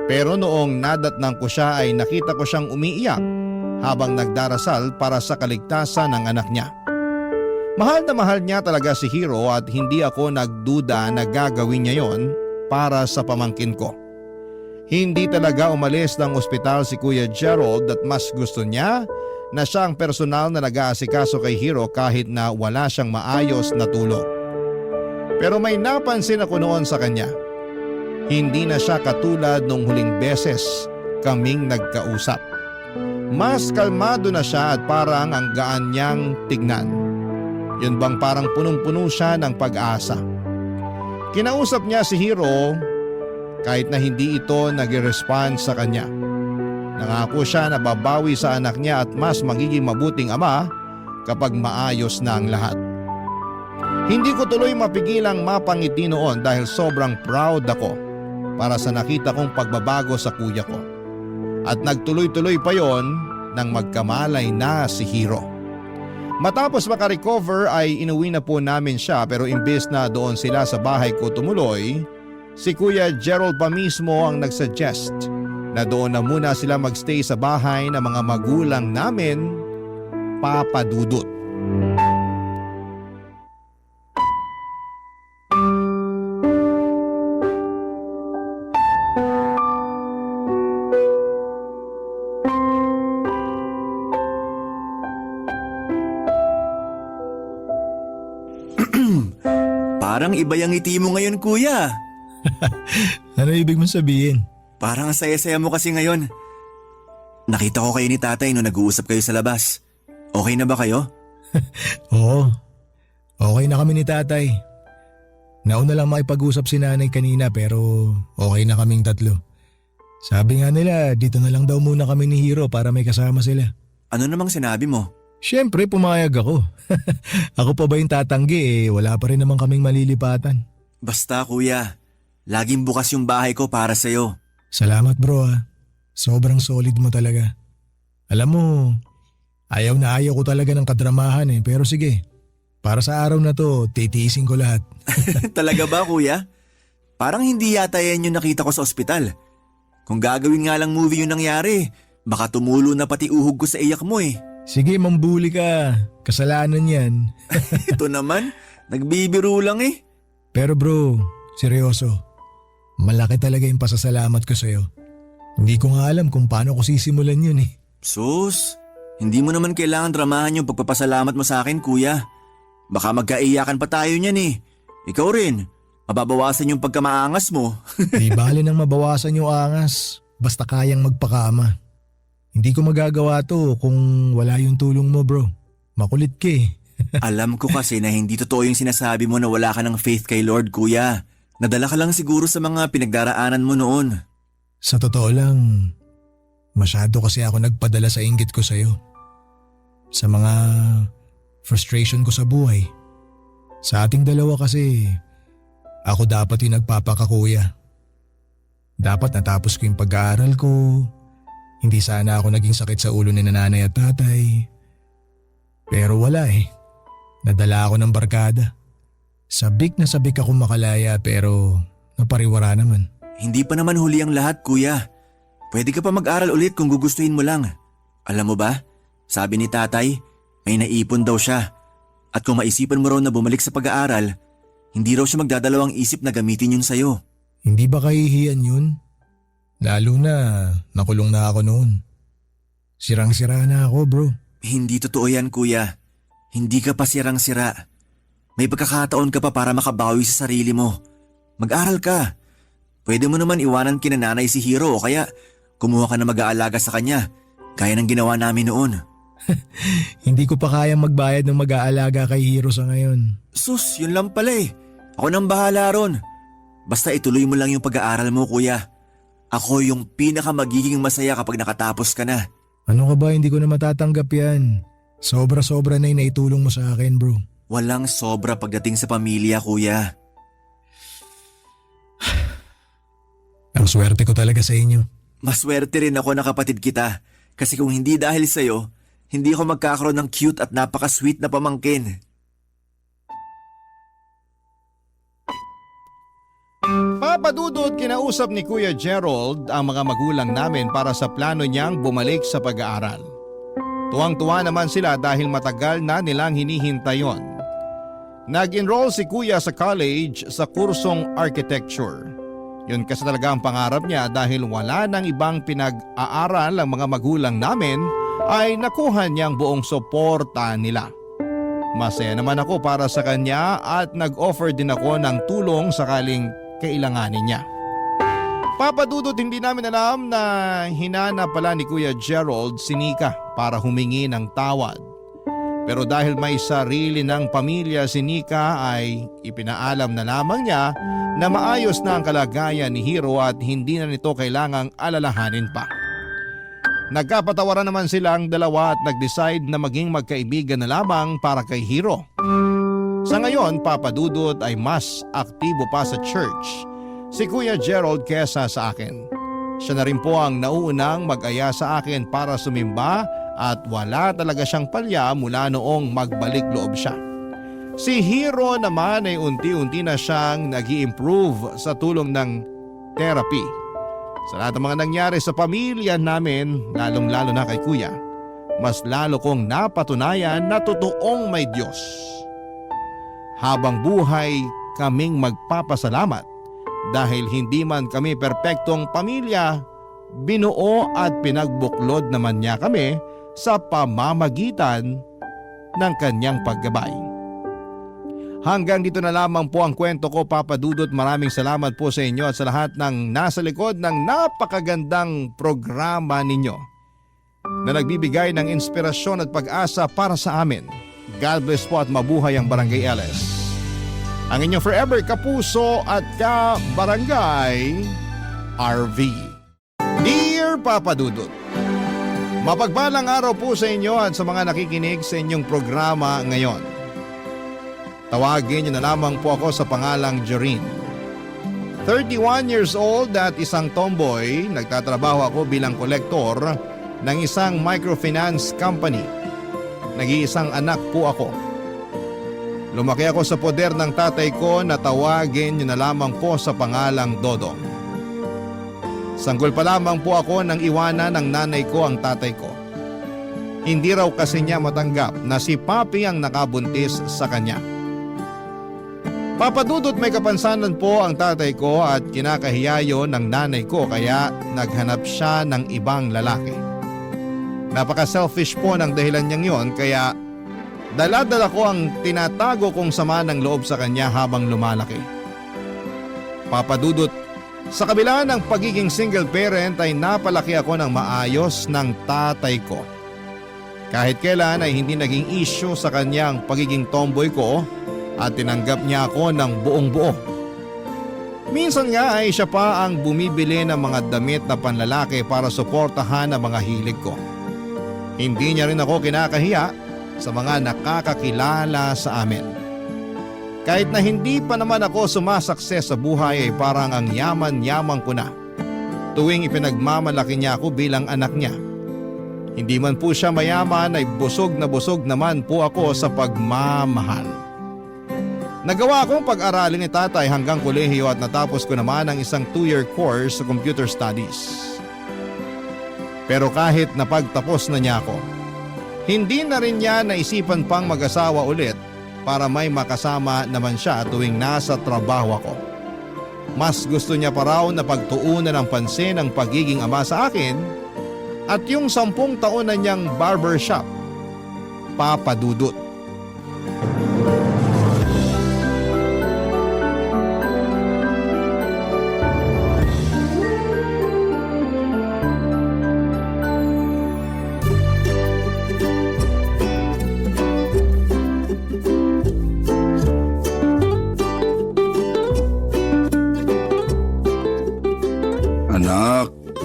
Pero noong nadatnang ko siya ay nakita ko siyang umiiyak habang nagdarasal para sa kaligtasan ng anak niya. Mahal na mahal niya talaga si Hero at hindi ako nagduda na gagawin niya yon para sa pamangkin ko. Hindi talaga umalis ng ospital si Kuya Gerald at mas gusto niya na siya ang personal na nag-aasikaso kay Hero kahit na wala siyang maayos na tulog. Pero may napansin ako noon sa kanya. Hindi na siya katulad nung huling beses kaming nagkausap. Mas kalmado na siya at parang ang gaan niyang tignan. Yun bang parang punong-puno siya ng pag-asa. Kinausap niya si Hero kahit na hindi ito nag-respond sa kanya. Nangako siya na babawi sa anak niya at mas magiging mabuting ama kapag maayos na ang lahat. Hindi ko tuloy mapigilang mapangiti noon dahil sobrang proud ako para sa nakita kong pagbabago sa kuya ko. At nagtuloy-tuloy pa yon nang magkamalay na si Hero. Matapos makarecover ay inuwi na po namin siya, pero imbes na doon sila sa bahay ko tumuloy, si Kuya Gerald pa mismo ang nagsuggest na doon na muna sila magstay sa bahay ng mga magulang namin, Papa Dudut. Parang iba yung ngiti mo ngayon, kuya. Ano ibig mong sabihin? Parang ang saya-saya mo kasi ngayon. Nakita ko kayo ni tatay nung nag-uusap kayo sa labas. Okay na ba kayo? Oo, okay na kami ni tatay. Nauna lang makipag-usap si nanay kanina pero okay na kaming tatlo. Sabi nga nila dito na lang daw muna kami ni Hiro para may kasama sila. Ano namang sinabi mo? Siyempre pumayag ako. Ako pa ba yung tatanggi wala pa rin naman kaming malilipatan. Basta kuya, laging bukas yung bahay ko para sa'yo. Salamat bro ha. Sobrang solid mo talaga. Alam mo, ayaw na ayaw ko talaga ng kadramahan pero sige. Para sa araw na to, titiisin ko lahat. Talaga ba kuya? Parang hindi yata yan yung nakita ko sa ospital. Kung gagawin nga lang movie yung nangyari, baka tumulo na pati uhog ko sa iyak mo Sige mambuli ka, kasalanan yan. Ito naman, nagbibiro lang Pero bro, seryoso. Malaki talaga yung pasasalamat ko sa'yo. Hindi ko nga alam kung paano ko sisimulan yun Sus, hindi mo naman kailangan dramahan yung pagpapasalamat mo sa akin kuya. Baka magkaiyakan pa tayo niyan Ikaw rin, mababawasan yung pagkamaangas mo. Di bali nang mabawasan yung angas, basta kayang magpakaama. Hindi ko magagawa to kung wala yung tulong mo bro. Makulit ka Alam ko kasi na hindi totoo yung sinasabi mo na wala ka ng faith kay Lord kuya. Nadala ka lang siguro sa mga pinagdaraanan mo noon. Sa totoo lang, masyado kasi ako nagpadala sa inggit ko sa'yo. Sa mga frustration ko sa buhay. Sa ating dalawa kasi, ako dapat yung nagpapakakuya. Dapat natapos ko yung pag-aaral ko. Hindi sana ako naging sakit sa ulo ni nanay at tatay. Pero wala Nadala ako ng barkada. Sabik na sabik ako makalaya pero napariwara naman. Hindi pa naman huli ang lahat kuya. Pwede ka pa mag-aral ulit kung gugustuhin mo lang. Alam mo ba, sabi ni tatay, may naipon daw siya. At kung maisipan mo raw na bumalik sa pag-aaral, hindi raw siya magdadalawang isip na gamitin yun sa'yo. Hindi ba kahihiyan yun? Lalo na nakulong na ako noon. Sirang-sira na ako bro. Hindi totoo yan kuya. Hindi ka pa sirang-sira. May pagkakataon ka pa para makabawi sa sarili mo. Mag-aral ka. Pwede mo naman iwanan kina nanay si Hiro o kaya kumuha ka na mag-aalaga sa kanya. Gaya ng ginawa namin noon. Hindi ko pa kayang magbayad ng mag-aalaga kay Hiro sa ngayon. Sus, yun lang pala Ako nang bahala ron. Basta ituloy mo lang yung pag-aaral mo kuya. Ako yung pinaka magiging masaya kapag nakatapos ka na. Ano ka ba, hindi ko na matatanggap yan. Sobra-sobra na yung naitulong mo sa akin bro. Walang sobra pagdating sa pamilya kuya. Ang swerte ko talaga sa inyo. Maswerte rin ako na kapatid kita. Kasi kung hindi dahil sa'yo, hindi ako magkakaroon ng cute at napaka-sweet na pamangkin. Papadudod, kinausap ni Kuya Gerald ang mga magulang namin para sa plano niyang bumalik sa pag-aaral. Tuwang-tuwa naman sila dahil matagal na nilang hinihintay yon. Nag-enroll si Kuya sa college sa kursong architecture. Yun kasi talaga ang pangarap niya dahil wala nang ibang pinag-aaral ang mga magulang namin ay nakuha niyang buong suporta nila. Masaya naman ako para sa kanya at nag-offer din ako ng tulong sakaling kailanganin niya. Papadudot, hindi namin alam na hinanap pala ni Kuya Gerald si Nika para humingi ng tawad. Pero dahil may sarili ng pamilya si Nika ay ipinaalam na lamang niya na maayos na ang kalagayan ni Hiro at hindi na nito kailangang alalahanin pa. Nagkapatawaran naman silang dalawa at nag-decide na maging magkaibigan na lamang para kay Hiro. Sa ngayon, papadudot ay mas aktibo pa sa church si Kuya Gerald kesa sa akin. Siya na rin po ang nauunang mag-aya sa akin para sumimba at wala talaga siyang palya mula noong magbalik loob siya. Si Hiro naman ay unti-unti na siyang nag-i-improve sa tulong ng therapy. Sa lahat ng mga nangyari sa pamilya namin, lalong-lalo na kay Kuya, mas lalo kong napatunayan na totoong may Diyos. Habang buhay, kaming magpapasalamat dahil hindi man kami perpektong pamilya, binuo at pinagbuklod naman niya kami sa pamamagitan ng kanyang paggabay. Hanggang dito na lamang po ang kwento ko, Papa Dudut. Maraming salamat po sa inyo at sa lahat ng nasa likod ng napakagandang programa ninyo na nagbibigay ng inspirasyon at pag-asa para sa amin. God bless po at mabuhay ang Barangay LS. Ang inyong forever kapuso at ka-barangay, RV. Dear Papa Dudut, mapagpalang araw po sa inyo at sa mga nakikinig sa inyong programa ngayon. Tawagin niyo na lamang po ako sa pangalang Joreen. 31 years old at isang tomboy, nagtatrabaho ako bilang kolektor ng isang microfinance company. Nag-iisang anak po ako. Lumaki ako sa poder ng tatay ko na tawagin niyo na lamang po sa pangalang Dodong. Sanggol pa lamang po ako nang iwanan ng nanay ko ang tatay ko. Hindi raw kasi niya matanggap na si Papi ang nakabuntis sa kanya. Papa Dudut, may kapansanan po ang tatay ko at kinakahiyayo ng nanay ko kaya naghanap siya ng ibang lalaki. Napaka-selfish po ng dahilan niyang yon kaya dala-dala ko ang tinatago kong sama ng loob sa kanya habang lumalaki. Papa Dudut, sa kabila ng pagiging single parent ay napalaki ako ng maayos ng tatay ko. Kahit kailan ay hindi naging issue sa kanya ang pagiging tomboy ko at tinanggap niya ako ng buong buo. Minsan nga ay siya pa ang bumibili ng mga damit na panlalaki para suportahan ang mga hilig ko. Hindi niya rin ako kinakahiya sa mga nakakakilala sa amin. Kahit na hindi pa naman ako sumasakses sa buhay ay parang ang yaman-yaman ko na. Tuwing ipinagmamalaki niya ako bilang anak niya. Hindi man po siya mayaman ay busog na busog naman po ako sa pagmamahal. Nagawa akong pag-aralin ni tatay hanggang kolehiyo at natapos ko naman ang isang 2-year course sa computer studies. Pero kahit napagtapos na niya ako, hindi na rin niya naisipan pang mag-asawa ulit para may makasama naman siya tuwing nasa trabaho ako. Mas gusto niya pa raw na pagtuunan ng pansin ang pagiging ama sa akin at yung 10 taon na niyang barbershop, Papa Dudut.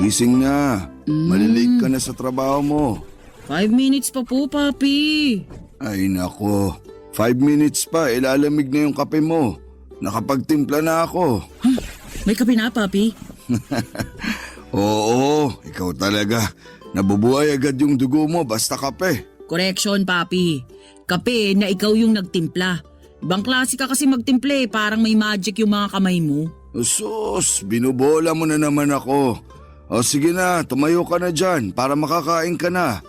Gising na. Malilate ka na sa trabaho mo. 5 minutes pa po, Papi. Ay nako. 5 minutes pa, ilalamig na yung kape mo. Nakapagtimpla na ako. May kape na, Papi? Oo, ikaw talaga. Nabubuhay agad yung dugo mo basta kape. Correction, Papi. Kape na ikaw yung nagtimpla. Ibang klase ka kasi magtimpla eh. Parang may magic yung mga kamay mo. Sus, binubola mo na naman ako. O sige na, tumayo ka na dyan para makakain ka na.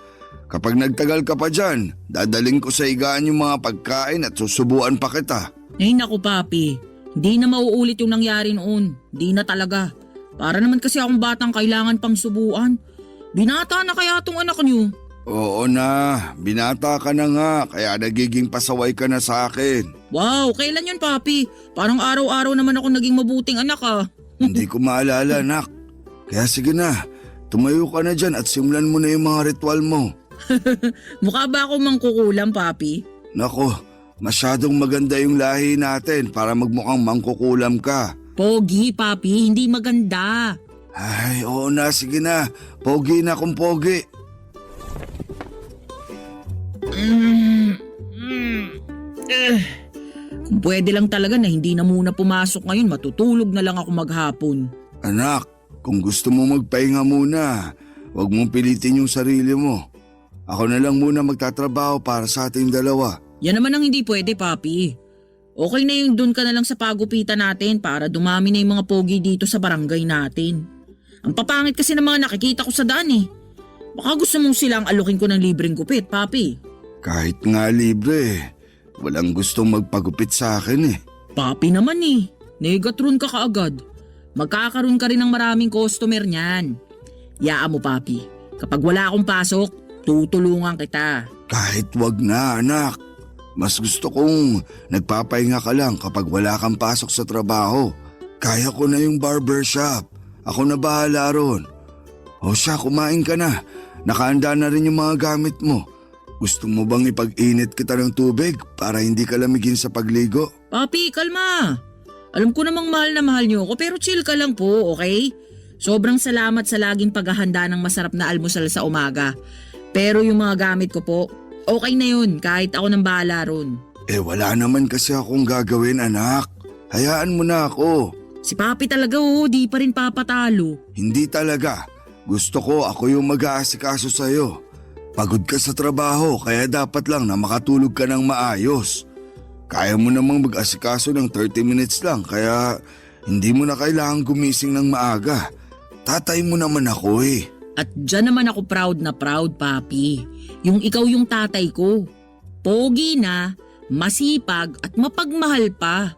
Kapag nagtagal ka pa dyan, dadaling ko sa higaan yung mga pagkain at susubuan pa kita. Ay naku, Papi. Hindi na mauulit yung nangyari noon. Hindi na talaga. Para naman kasi akong batang kailangan pang subuan. Binata na kaya tong anak niyo? Oo na, binata ka na nga kaya nagiging pasaway ka na sa akin. Wow, kailan yun, Papi? Parang araw-araw naman ako naging mabuting anak ah. Hindi ko maalala, anak. Kaya sige na, tumayo ka na dyan at simulan mo na yung mga ritual mo. Mukha ba ako mangkukulam, Papi? Nako, masyadong maganda yung lahi natin para magmukhang mangkukulam ka. Pogi, Papi, hindi maganda. Ay, oo na, sige na. Pogi na kung pogi. Kung pwede lang talaga na hindi na muna pumasok ngayon, matutulog na lang ako maghapon. Anak, kung gusto mo magpahinga muna, huwag mong pilitin yung sarili mo. Ako na lang muna magtatrabaho para sa ating dalawa. Yan naman ang hindi pwede, Papi. Okay na yung dun ka na lang sa pagupitan natin para dumami na yung mga pogi dito sa barangay natin. Ang papangit kasi ng mga nakikita ko sa daan eh. Baka gusto mong silang alukin ko ng libreng gupit, Papi. Kahit nga libre, walang gustong magpagupit sa akin eh. Papi naman eh. Negatron ka kaagad. Magkakaroon ka rin ng maraming customer niyan. Yaan mo, Papi. Kapag wala akong pasok, tutulungan kita. Kahit wag na, anak. Mas gusto kong nagpapahinga ka lang kapag wala kang pasok sa trabaho. Kaya ko na yung barbershop. Ako na bahala ron. O siya, kumain ka na. Nakahanda na rin yung mga gamit mo. Gusto mo bang ipag-init kita ng tubig para hindi ka lamigin sa pagligo? Papi, kalma. Alam ko namang mahal na mahal niyo ako pero chill ka lang po, okay? Sobrang salamat sa laging paghahanda ng masarap na almusal sa umaga. Pero yung mga gamit ko po, okay na yun kahit ako nang bahala ron. Wala naman kasi akong gagawin, anak. Hayaan mo na ako. Si Papi talaga di pa rin papatalo. Hindi talaga. Gusto ko ako yung mag-aasikaso sa'yo. Pagod ka sa trabaho kaya dapat lang na makatulog ka ng maayos. Kaya mo namang mag-asikaso ng 30 minutes lang kaya hindi mo na kailangang gumising ng maaga. Tatay mo naman ako eh. At dyan naman ako proud na proud, Papi. Yung ikaw yung tatay ko. Pogi na, masipag at mapagmahal pa.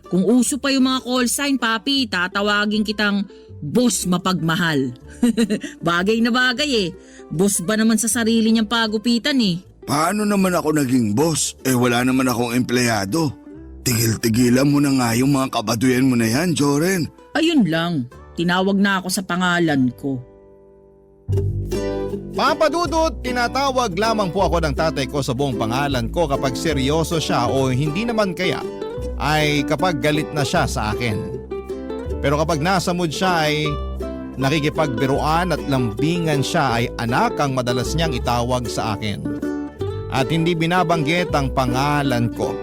Kung uso pa yung mga call sign, Papi, tatawagin kitang boss mapagmahal. Bagay na bagay eh. Boss ba naman sa sarili niyang pagupitan eh. Paano naman ako naging boss? Wala naman akong empleyado. Tigil-tigilan mo na nga yung mga kabaduyan mo na yan, Joren. Ayun lang, tinawag na ako sa pangalan ko. Papa Dudut, tinatawag lamang po ako ng tatay ko sa buong pangalan ko kapag seryoso siya o hindi naman kaya ay kapag galit na siya sa akin. Pero kapag nasa mood siya ay nakikipagbiruan at lambingan siya ay anak ang madalas niyang itawag sa akin. At hindi binabanggit ang pangalan ko.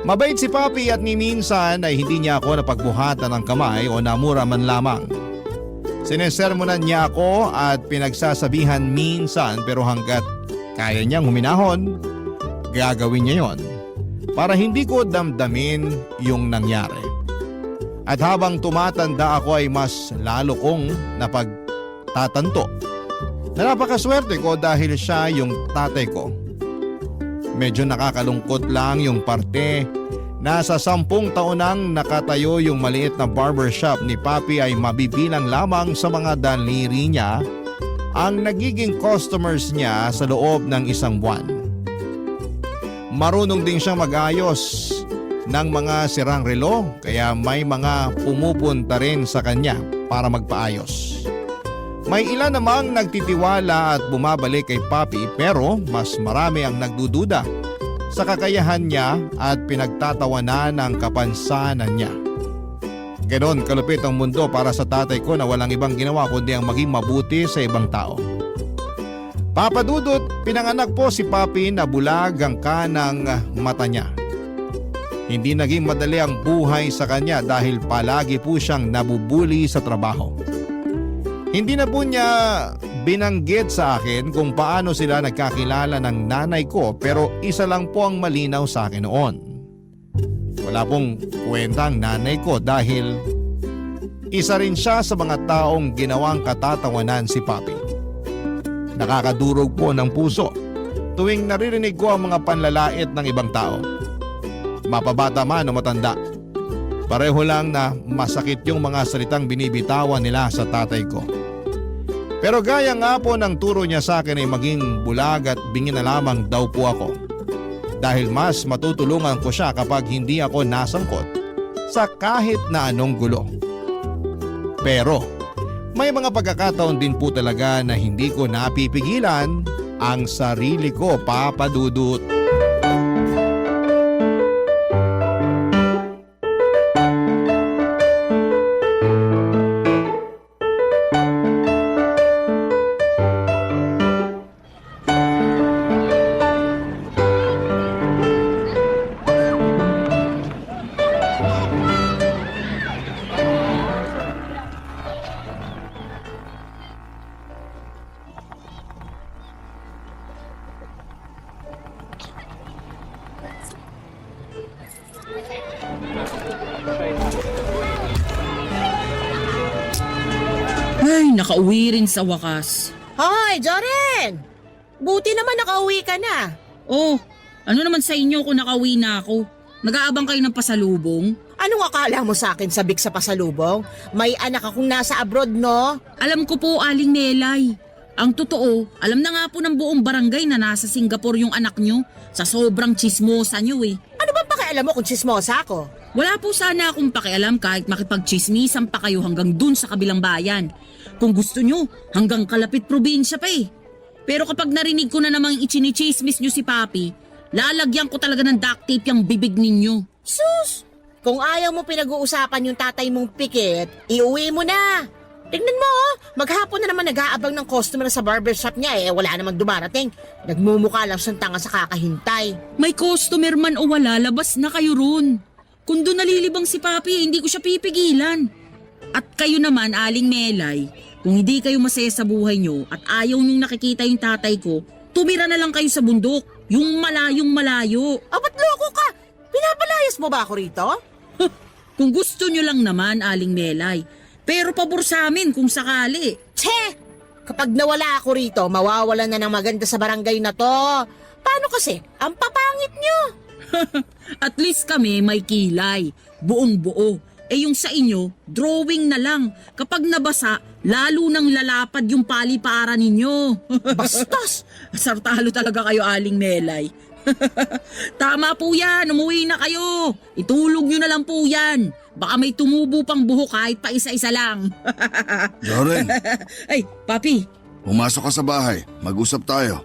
Mabait si Papi at ni minsan ay hindi niya ako napagbuhatan ng kamay o namura man lamang. Sinesermonan niya ako at pinagsasabihan minsan pero hanggat kaya niyang huminahon, gagawin niya yon para hindi ko damdamin yung nangyari. At habang tumatanda ako ay mas lalo kong napagtatanto na napakaswerte ko dahil siya yung tatay ko. Medyo nakakalungkot lang yung parte na sa 10 taon nang nakatayo yung maliit na barbershop ni Papi ay mabibilang lamang sa mga daliri niya ang nagiging customers niya sa loob ng 1 buwan. Marunong din siyang mag-ayos ng mga sirang relo kaya may mga pumupunta rin sa kanya para magpaayos. May ilan namang nagtitiwala at bumabalik kay Papi pero mas marami ang nagdududa sa kakayahan niya at pinagtatawanan ng kapansanan niya. Ganon kalupit ang mundo para sa tatay ko na walang ibang ginawa kundi ang maging mabuti sa ibang tao. Papa Dudut, pinanganak po si Papi na bulag ang kanang mata niya. Hindi naging madali ang buhay sa kanya dahil palagi po siyang nabubuli sa trabaho. Hindi na po niya binanggit sa akin kung paano sila nagkakilala ng nanay ko pero isa lang po ang malinaw sa akin noon. Wala pong kwenta ang nanay ko dahil isa rin siya sa mga taong ginawang katatawanan si Papi. Nakakadurog po ng puso tuwing naririnig ko ang mga panlalait ng ibang tao. Mapabata man o matanda. Pareho lang na masakit yung mga salitang binibitawan nila sa tatay ko. Pero gaya nga po ng turo niya sa akin ay maging bulag at bingin na lamang daw po ako. Dahil mas matutulungan ko siya kapag hindi ako nasangkot sa kahit na anong gulo. Pero may mga pagkakataon din po talaga na hindi ko napipigilan ang sarili ko, Papa Dudut. Ay, nakauwi rin sa wakas. Hoy, Joren! Buti naman nakauwi ka na. Oh, ano naman sa inyo kung nakauwi na ako? Nag-aabang kayo ng pasalubong? Anong akala mo sa akin sabik sa pasalubong? May anak akong nasa abroad, no? Alam ko po, Aling Nelay. Ang totoo, alam na nga po ng buong barangay na nasa Singapore yung anak nyo sa sobrang chismosa nyo eh. Ano bang pakialam mo kung chismosa ako? Wala po sana akong pakialam kahit makipagchismisan pa kayo hanggang dun sa kabilang bayan. Kung gusto nyo, hanggang kalapit probinsya pa eh. Pero kapag narinig ko na namang ichinichismis nyo si Papi, lalagyan ko talaga ng duct tape yung bibig ninyo. Sus! Kung ayaw mo pinag-uusapan yung tatay mong pikit, iuwi mo na. Tingnan mo, maghapon na naman nag-aabang ng customer sa barbershop niya wala namang dumarating. Nagmumukha lang siyang tanga sa kakahintay. May customer man o wala, labas na kayo ron. Kung doon nalilibang si Papi, hindi ko siya pipigilan. At kayo naman, Aling Melay, kung hindi kayo masaya sa buhay nyo at ayaw nyong nakikita yung tatay ko, tumira na lang kayo sa bundok, yung malayong malayo. Ba't loko ka? Pinapalayas mo ba ako rito? Kung gusto nyo lang naman, Aling Melay, pero pabor sa amin kung sakali. Che! Kapag nawala ako rito, mawawalan na ng maganda sa barangay na to. Paano kasi? Ang papangit nyo. At least kami may kilay, buong buo. Yung sa inyo, drawing na lang. Kapag nabasa, lalo nang lalapad yung paliparan ninyo. Bastos! Sartalo talaga kayo, Aling Melay. Tama po yan, umuwi na kayo. Itulog nyo na lang po yan. Baka may tumubo pang buhok kahit pa isa-isa lang. Joren, Ay, Papi, pumasok ka sa bahay. Mag-usap tayo.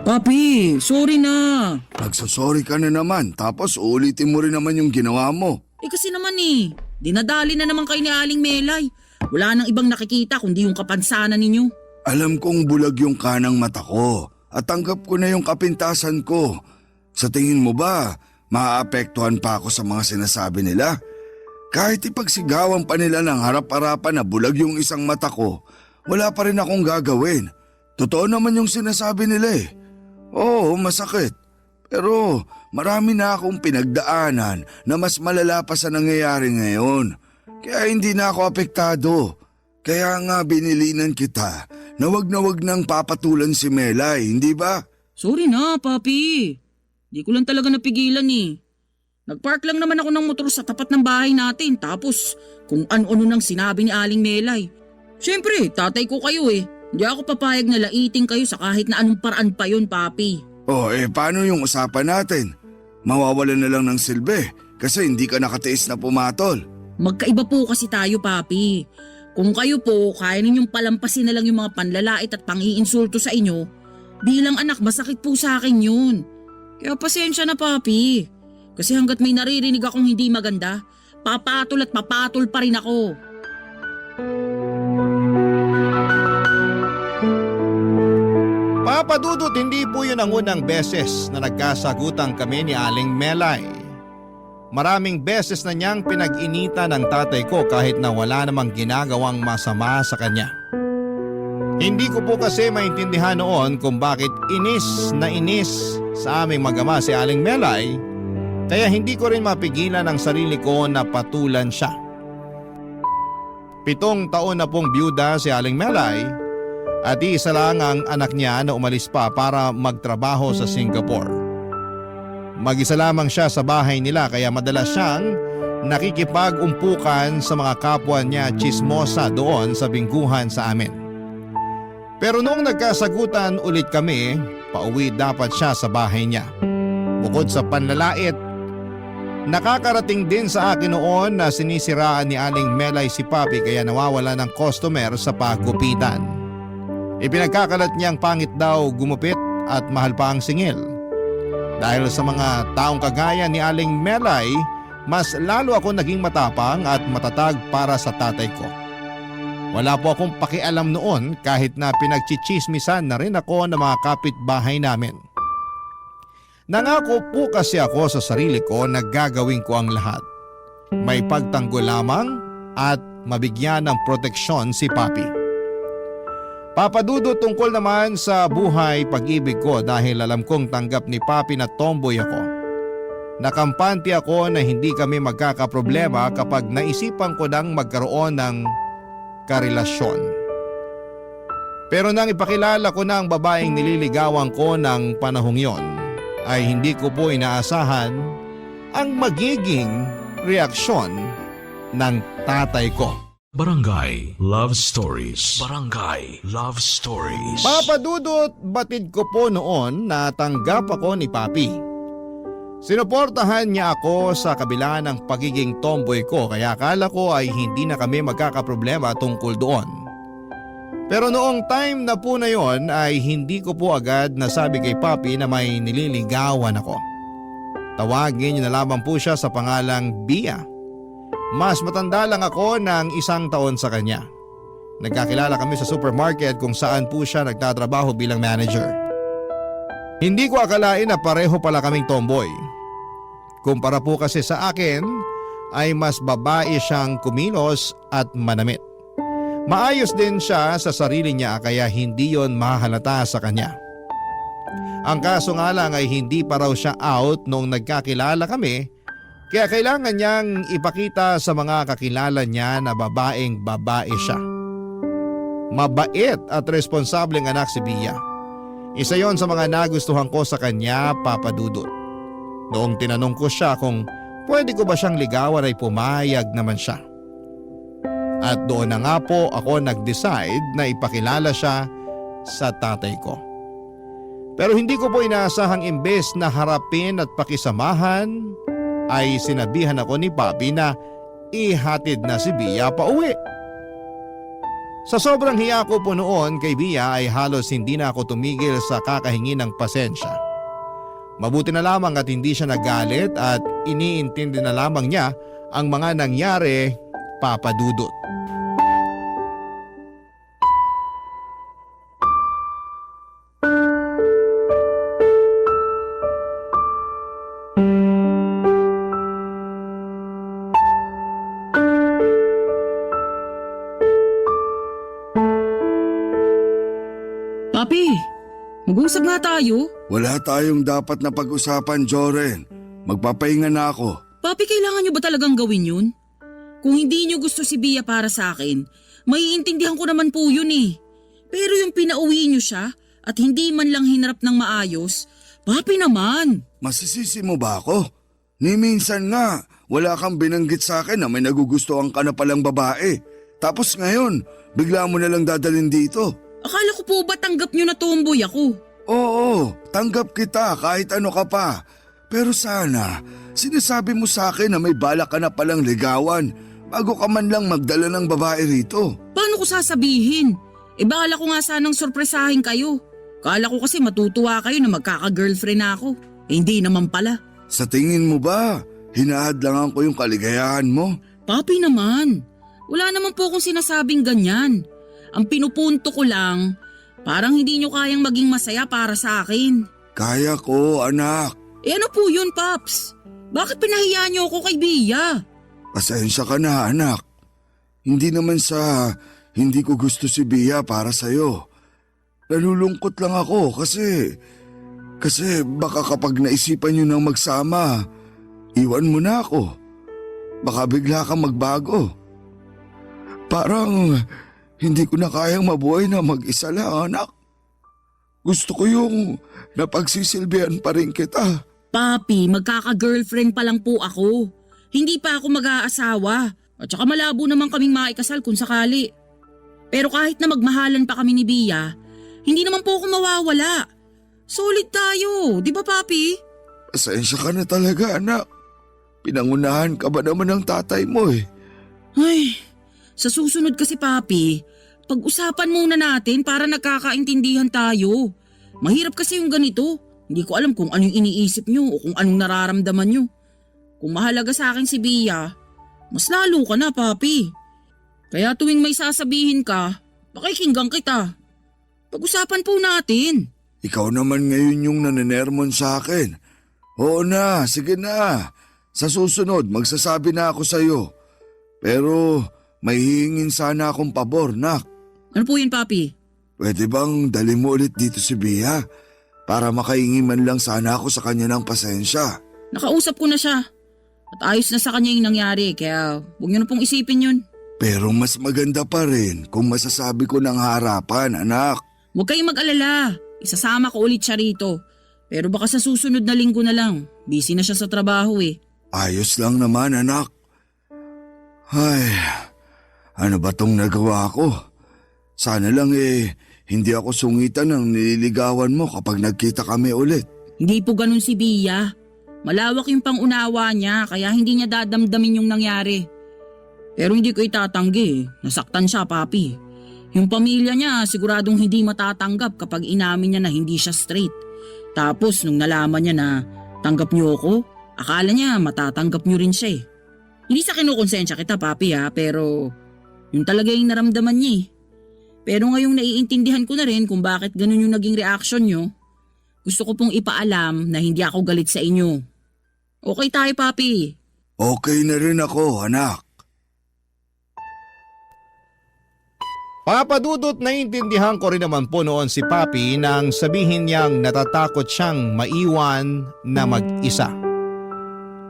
Papi, sorry na. Nagsasorry ka na naman, tapos ulitin mo rin naman yung ginawa mo. Kasi naman dinadali na naman kayo ni Aling Melay. Wala nang ibang nakikita kundi yung kapansanan ninyo. Alam kong bulag yung kanang mata ko at tanggap ko na yung kapintasan ko. Sa tingin mo ba, maaapektuhan pa ako sa mga sinasabi nila? Kahit ipagsigawan pa nila ng harap-harapan na bulag yung isang mata ko, wala pa rin akong gagawin. Totoo naman yung sinasabi nila eh. Oo, masakit. Pero marami na akong pinagdaanan na mas malala pa sa nangyayari ngayon. Kaya hindi na ako apektado. Kaya nga binilinan kita na wag nang papatulan si Melay, hindi ba? Sorry na, Papi. Di ko lang talaga napigilan Nagpark lang naman ako ng motor sa tapat ng bahay natin tapos kung ano-ano nang sinabi ni Aling Melay. Siyempre, tatay ko kayo Hindi ako papayag na laiting kayo sa kahit na anong paraan pa yun, Papi. Paano yung usapan natin? Mawawalan na lang ng silbi kasi hindi ka nakatiis na pumatol. Magkaiba po kasi tayo, Papi. Kung kayo po, kaya ninyong palampasin na lang yung mga panlalait at pang-iinsulto sa inyo, bilang anak, masakit po sa akin yun. Kaya pasensya na, Papi. Kasi hanggat may naririnig akong hindi maganda, papatol at papatol pa rin ako. Papadudot, hindi po yun ang unang beses na nagkasagutan kami ni Aling Melay. Maraming beses na niyang pinag-inita ng tatay ko kahit na wala namang ginagawang masama sa kanya. Hindi ko po kasi maintindihan noon kung bakit inis na inis sa aming mag-ama si Aling Melay, kaya hindi ko rin mapigilan ang sarili ko na patulan siya. 7 taon na pong byuda si Aling Melay at isa lang ang anak niya na umalis pa para magtrabaho sa Singapore. Mag-isa lamang siya sa bahay nila kaya madalas siyang nakikipag-umpukan sa mga kapwa niya chismosa doon sa bingguhan sa amin. Pero noong nagkasagutan ulit kami, pauwi dapat siya sa bahay niya. Bukod sa panlalait, nakakarating din sa akin noon na sinisiraan ni Aling Melay si Papi kaya nawawala ng customer sa paggupitan. Ipinagkakalat niyang pangit daw gumupit at mahal pa ang singil. Dahil sa mga taong kagaya ni Aling Melay, mas lalo ako naging matapang at matatag para sa tatay ko. Wala po akong pakialam noon kahit na pinagchichismisan na rin ako ng mga kapitbahay namin. Nangako po kasi ako sa sarili ko na gagawin ko ang lahat. May pagtanggol lamang at mabigyan ng proteksyon si Papi. Papadudo tungkol naman sa buhay pag-ibig ko dahil alam kong tanggap ni Papi na tomboy ako. Nakampante ako na hindi kami magkakaproblema kapag naisipan ko nang magkaroon ng karelasyon. Pero nang ipakilala ko na ang babaeng nililigawan ko ng panahong yon, ay hindi ko po inaasahan ang magiging reaksyon ng tatay ko. Barangay Love Stories. Barangay Love Stories. Papa Dudut, batid ko po noon na tanggap ako ni Papi. Sinuportahan niya ako sa kabila ng pagiging tomboy ko kaya akala ko ay hindi na kami magkakaproblema tungkol doon. Pero noong time na po na yon ay hindi ko po agad nasabi kay Papi na may nililigawan ako. Tawagin niyo na lamang po siya sa pangalang Bia. Mas matanda lang ako ng 1 taon sa kanya. Nagkakilala kami sa supermarket kung saan po siya nagtatrabaho bilang manager. Hindi ko akalain na pareho pala kaming tomboy. Kumpara po kasi sa akin ay mas babae siyang kumilos at manamit. Maayos din siya sa sarili niya kaya hindi yon mahalata sa kanya. Ang kaso nga lang ay hindi pa raw siya out noong nagkakilala kami. Kaya kailangan niyang ipakita sa mga kakilala niya na babaeng babae siya. Mabait at responsableng anak si Bia. Isa yon sa mga nagustuhan ko sa kanya, Papa Dudut. Noong tinanong ko siya kung pwede ko ba siyang ligawan ay pumayag naman siya. At doon na nga po ako nag-decide na ipakilala siya sa tatay ko. Pero hindi ko po inaasahang imbes na harapin at pakisamahan ay sinabihan ako ni Papi na ihatid na si Bia pa uwi. Sa sobrang hiya ko po noon kay Bia ay halos hindi na ako tumigil sa kakahingi ng pasensya. Mabuti na lamang at hindi siya nagalit at iniintindi na lamang niya ang mga nangyari, Papa Dudut. Papi, mag-usap nga tayo. Wala tayong dapat na pag-usapan, Joren. Magpapahinga na ako. Papi, kailangan nyo ba talagang gawin yun? Kung hindi nyo gusto si Bia para sa akin, maiintindihan ko naman po yun eh. Pero yung pinauwi nyo siya at hindi man lang hinarap ng maayos, Papi naman. Masisisi mo ba ako? Ni minsan nga, wala kang binanggit sa akin na may nagugustuhan ka na palang babae. Tapos ngayon, bigla mo na lang dadalhin dito. Akala ko po ba tanggap nyo na tomboy ako? Oo, tanggap kita kahit ano ka pa. Pero sana, sinasabi mo sa akin na may balak ka na palang ligawan bago ka man lang magdala ng babae rito. Paano ko sasabihin? Baka ko nga sanang sorpresahin kayo. Kala ko kasi matutuwa kayo na magkaka-girlfriend na ako. Hindi naman pala. Sa tingin mo ba, hinahadlangan ko yung kaligayahan mo? Papi naman, wala naman po akong sinasabing ganyan. Ang pinupunto ko lang, parang hindi nyo kayang maging masaya para sa akin. Kaya ko, anak. Ano po yun, Paps? Bakit pinahiya nyo ako kay Bia? Pasensya ka na, anak. Hindi naman sa hindi ko gusto si Bia para sa'yo. Nalulungkot lang ako kasi baka kapag naisipan nyo nang magsama, iwan mo na ako. Baka bigla kang magbago. Parang hindi ko na kayang mabuhay na mag-isa lang, anak. Gusto ko yung napagsisilbihan pa rin kita. Papi, magkaka-girlfriend pa lang po ako. Hindi pa ako mag-aasawa. At saka malabo naman kaming maikasal kung sakali. Pero kahit na magmahalan pa kami ni Bia, hindi naman po ako mawawala. Solid tayo, di ba Papi? Pasensya ka na talaga, anak. Pinangunahan ka ba naman ng tatay mo eh? Ay, sa susunod kasi Papi, pag-usapan muna natin para nagkakaintindihan tayo. Mahirap kasi yung ganito. Hindi ko alam kung anong iniisip nyo o kung anong nararamdaman nyo. Kung mahalaga sa akin si Bia, mas lalo ka na Papi. Kaya tuwing may sasabihin ka, pakikinggan kita. Pag-usapan po natin. Ikaw naman ngayon yung nanenermon sa akin. Oo na, sige na. Sa susunod, magsasabi na ako sa'yo. Pero may hihingin sana akong pabor, nak. Ano po yun, Papi? Pwede bang dali mo ulit dito si Bia? Para makahingi man lang sana ako sa kanya ng pasensya. Nakausap ko na siya. At ayos na sa kanya yung nangyari, kaya huwag niyo na pong isipin yun. Pero mas maganda pa rin kung masasabi ko ng harapan, anak. Huwag kayong mag-alala. Isasama ko ulit siya rito. Pero baka sa susunod na linggo na lang. Busy na siya sa trabaho eh. Ayos lang naman, anak. Ay, ano ba tong nagawa ko? Sana lang hindi ako sungitan ng nililigawan mo kapag nagkita kami ulit. Hindi po ganun si Bia. Malawak yung pangunawa niya kaya hindi niya dadamdamin yung nangyari. Pero hindi ko itatanggi. Nasaktan siya, papi. Yung pamilya niya siguradong hindi matatanggap kapag inamin niya na hindi siya straight. Tapos nung nalaman niya na tanggap niyo ako, akala niya matatanggap niyo rin siya eh. Hindi sa kinukonsensya kita, papi ha, pero yun talaga yung naramdaman niya eh. Pero ngayong naiintindihan ko na rin kung bakit ganun yung naging reaction niyo. Gusto ko pong ipaalam na hindi ako galit sa inyo. Okay tayo, papi. Okay na rin ako, anak. Papadudot, naiintindihan ko rin naman po noon si Papi nang sabihin niyang natatakot siyang maiwan na mag-isa.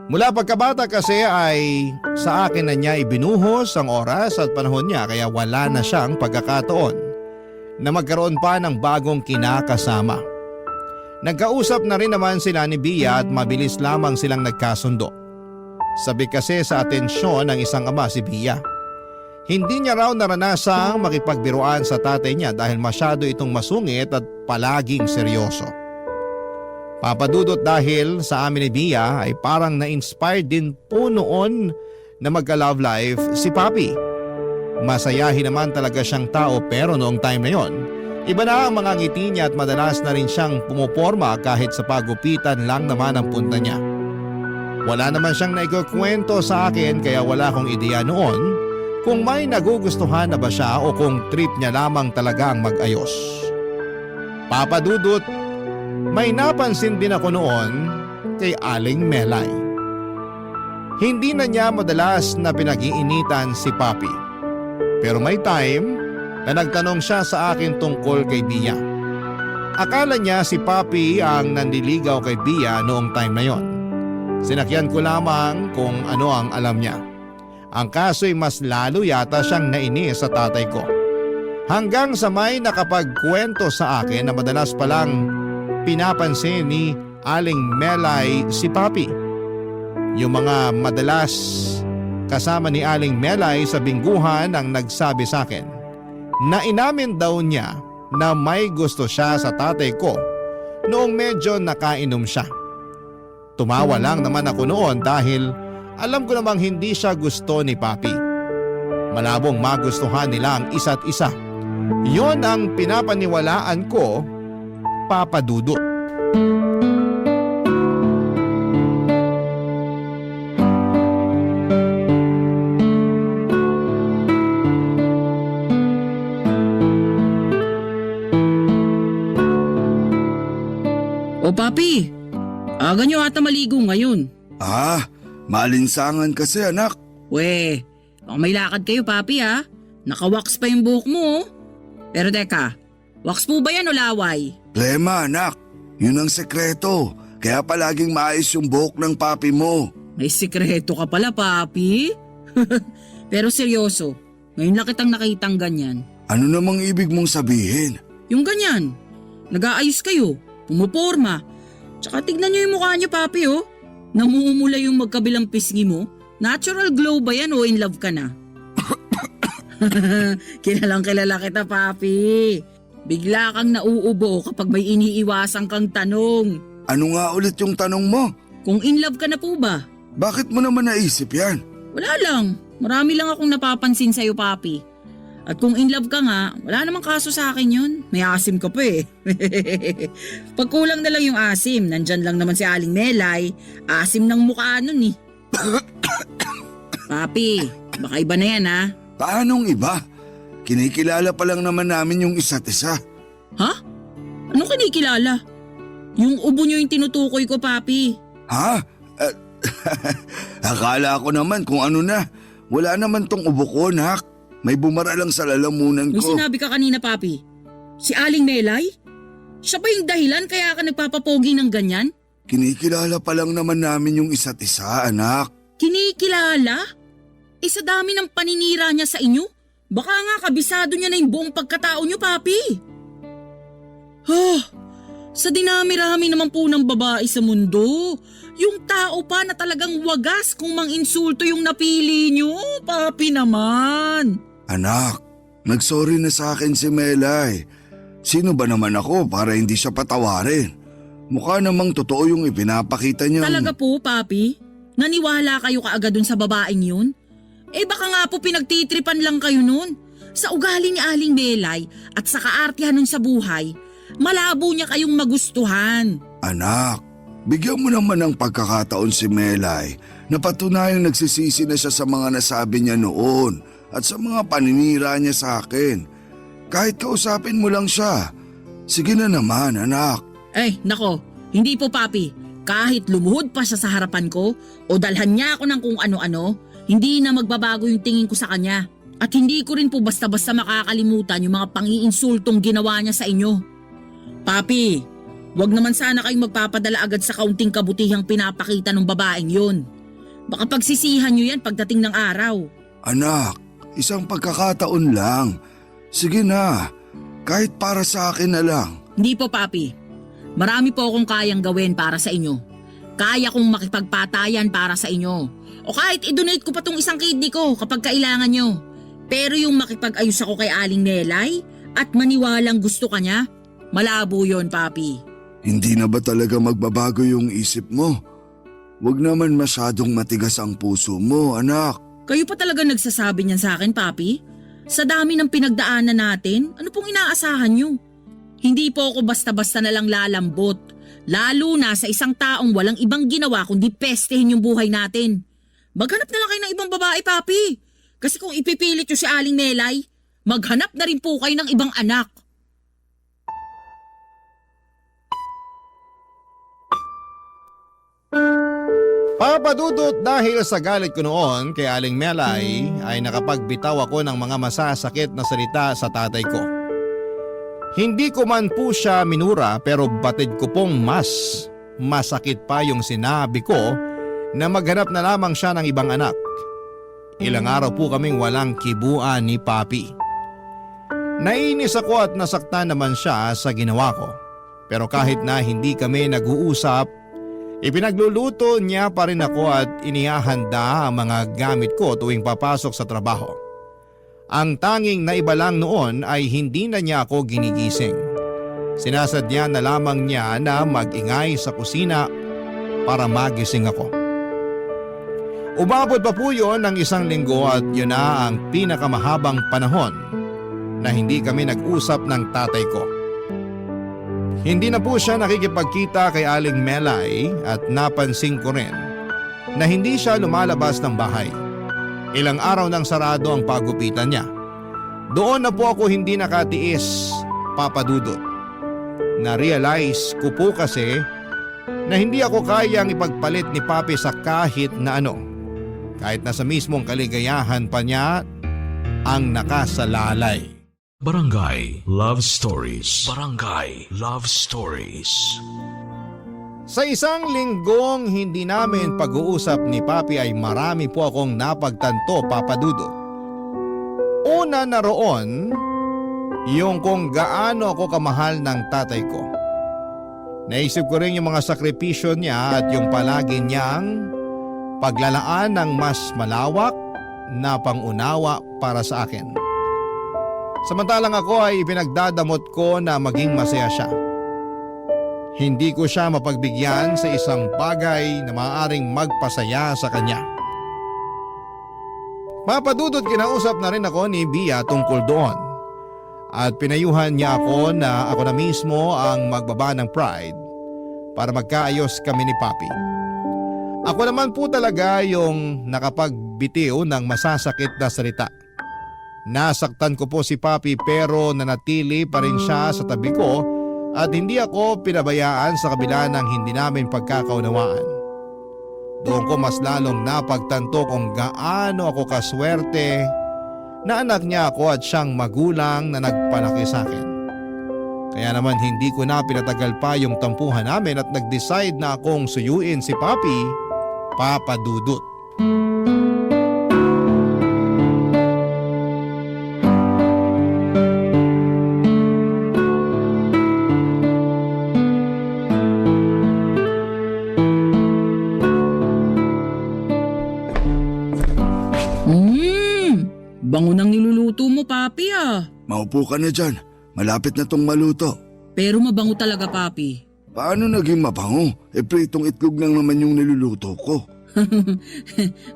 Mula pagkabata kasi ay sa akin na niya ibinuhos ang oras at panahon niya kaya wala na siyang pagkakataon na magkaroon pa ng bagong kinakasama. Nagkausap na rin naman sila ni Bia at mabilis lamang silang nagkasundo. Sabi kasi sa atensyon ng isang ama si Bia. Hindi niya raw naranasang makipagbiruan sa tatay niya dahil masyado itong masungit at palaging seryoso. Papadudot, dahil sa amin ni Bia ay parang na-inspired din po noon na magka-love life si Papi. Masayahin naman talaga siyang tao pero noong time na yon, iba na ang mga ngiti niya at madalas na rin siyang pumuporma kahit sa pagupitan lang naman ang punta niya. Wala naman siyang naikukwento sa akin kaya wala akong ideya noon kung may nagugustuhan na ba siya o kung trip niya lamang talagang mag-ayos. Papadudot, may napansin din ako noon kay Aling Melay. Hindi na niya madalas na pinag-iinitan si Papi. Pero may time na nagtanong siya sa akin tungkol kay Bia. Akala niya si Papi ang nanliligaw kay Bia noong time na yon. Sinakyan ko lamang kung ano ang alam niya. Ang kaso'y mas lalo yata siyang nainis sa tatay ko. Hanggang sa may nakapagkwento sa akin na madalas palang pinapansin ni Aling Melay si Papi. Yung mga madalas kasama ni Aling Melay sa bingguhan ang nagsabi sa akin na inamin daw niya na may gusto siya sa tatay ko noong medyo nakainom siya. Tumawa lang naman ako noon dahil alam ko namang hindi siya gusto ni Papi. Malabong magustuhan nila ang isa't isa. Yon ang pinapaniwalaan ko, Papadudot. O papi, aga nyo ata maligo ngayon. Malinsangan kasi, anak. We, baka may lakad kayo papi ha. Naka-wax pa yung buhok mo oh. Pero teka, wax po ba yan o laway? Plema, anak. Yun ang sekreto. Kaya palaging maayos yung buhok ng papi mo. May sikreto ka pala papi. Pero seryoso, ngayon lang kitang nakitang ganyan. Ano namang ibig mong sabihin? Yung ganyan, nag-aayos kayo, pumuporma. Tsaka tignan nyo yung mukha nyo papi oh. Namumula yung magkabilang pisngi mo. Natural glow ba yan o in love ka na? Kilalang kilala kita papi. Bigla kang nauubo kapag may iniiwasan kang tanong. Ano nga ulit yung tanong mo? Kung in love ka na po ba? Bakit mo naman naisip yan? Wala lang. Marami lang akong napapansin sa'yo papi. At kung in love ka nga, wala namang kaso sa akin yun. May asim ka pa eh. Pag kulang na lang yung asim, nandyan lang naman si Aling Melay. Asim ng mukha nun eh. Papi, baka iba na yan ha? Paanong iba? Kinikilala pa lang naman namin yung isa't isa. Ha? Anong kinikilala? Yung ubo nyo yung tinutukoy ko papi. Ha? Akala ko naman kung ano na. Wala naman tong ubo ko, nak. May bumara lang sa lalamunan May ko. sinabi ka kanina papi. Si Aling Melay? Siya ba yung dahilan kaya ka nagpapapogi ng ganyan? Kinikilala pa lang naman namin yung isa't isa, anak. Kinikilala? Sa dami ng paninira niya sa inyo? Baka nga kabisado niya na yung buong pagkatao niyo, papi. Sa dinami-rami naman po ng babae sa mundo, yung tao pa na talagang wagas kung mang-insulto yung napili nyo, papi naman. Anak, nagsorry na sa akin si Melay. Sino ba naman ako para hindi siya patawarin? Mukha namang totoo yung ipinapakita niya. Talaga po, papi? Naniwala kayo kaagad dun sa babaeng yun? Eh baka nga po pinagtitripan lang kayo nun. Sa ugali ni Aling Melay at sa kaartihan nun sa buhay, malabo niya kayong magustuhan. Anak, bigyan mo naman ng pagkakataon si Melay na patunayang nagsisisi na siya sa mga nasabi niya noon at sa mga paninira niya sa akin. Kahit kausapin mo lang siya. Sige na naman, anak. Nako, hindi po papi. Kahit lumuhod pa siya sa harapan ko o dalhan niya ako ng kung ano-ano, hindi na magbabago yung tingin ko sa kanya. At hindi ko rin po basta-basta makakalimutan yung mga pang-iinsultong ginawa niya sa inyo. Papi, wag naman sana kayong magpapadala agad sa kaunting kabutihang pinapakita ng babaeng yun. Baka pagsisihan nyo yan pagdating ng araw. Anak, isang pagkakataon lang. Sige na, kahit para sa akin na lang. Hindi po papi. Marami po akong kayang gawin para sa inyo. Kaya kong makipagpatayan para sa inyo. O kahit i-donate ko pa tong isang kidney ko kapag kailangan nyo. Pero yung makipag-ayos ako kay Aling Melay at maniwalang gusto ka niya, malabo yon, papi. Hindi na ba talaga magbabago yung isip mo? Huwag naman masyadong matigas ang puso mo, anak. Kayo pa talaga nagsasabi niyan sa akin, papi? Sa dami ng pinagdaanan natin, ano pong inaasahan nyo? Hindi po ako basta-basta na lang lalambot. Lalo na sa isang taong walang ibang ginawa kundi pestehin yung buhay natin. Maghanap na lang kayo ng ibang babae, papi. Kasi kung ipipilit nyo si Aling Melay, maghanap na rin po kayo ng ibang anak. Papadudot, dahil sa galit ko noon kay Aling Melay ay nakapagbitaw ako ng mga masasakit na salita sa tatay ko. Hindi ko man po siya minura pero batid ko pong mas masakit pa yung sinabi ko na maghanap na lamang siya ng ibang anak. Ilang araw po kaming walang kibuan ni Papi. Nainis ako at nasaktan naman siya sa ginawa ko. Pero kahit na hindi kami nag-uusap, ipinagluluto niya pa rin ako at inihahanda ang mga gamit ko tuwing papasok sa trabaho. Ang tanging naiba lang noon ay hindi na niya ako ginigising. Sinasadya na lamang niya na mag-ingay sa kusina para magising ako. Umabot pa po yun ng 1 linggo at yun na ang pinakamahabang panahon na hindi kami nag-usap ng tatay ko. Hindi na po siya nakikipagkita kay Aling Melay at napansin ko rin na hindi siya lumalabas ng bahay. Ilang araw nang sarado ang pagupitan niya. Doon na po ako hindi nakatiis, papadudot. Na-realize ko po kasi na hindi ako kayang ipagpalit ni Papi sa kahit na ano. Kahit na sa mismong kaligayahan pa niya ang nakasalalay. Barangay Love Stories. Barangay Love Stories. Sa 1 linggong hindi namin pag-uusap ni Papi ay marami po akong napagtanto, papadudot. Una na roon, yung kung gaano ako kamahal ng tatay ko. Naisip ko rin yung mga sakripisyo niya at yung palagi niyang paglalaan ng mas malawak na pangunawa para sa akin. Samantalang ako ay ipinagdadamot ko na maging masaya siya. Hindi ko siya mapagbigyan sa isang bagay na maaaring magpasaya sa kanya. Papadudot, kinausap na rin ako ni Bia tungkol doon. At pinayuhan niya ako na ako na mismo ang magbaba ng pride para magkaayos kami ni Papi. Ako naman po talaga yung nakapagbitiw ng masasakit na salita. Nasaktan ko po si Papi pero nanatili pa rin siya sa tabi ko at hindi ako pinabayaan sa kabila ng hindi namin pagkakaunawaan. Doon ko mas lalong napagtanto kung gaano ako kaswerte na anak niya ako at siyang magulang na nagpalaki sa akin. Kaya naman hindi ko na pinatagal pa yung tampuhan namin at nag-decide na akong suyuin si Papi, papadudot. Maupo ka na dyan. Malapit na tong maluto. Pero mabango talaga, Papi. Paano naging mabango? Pritong itlog lang naman yung niluluto ko.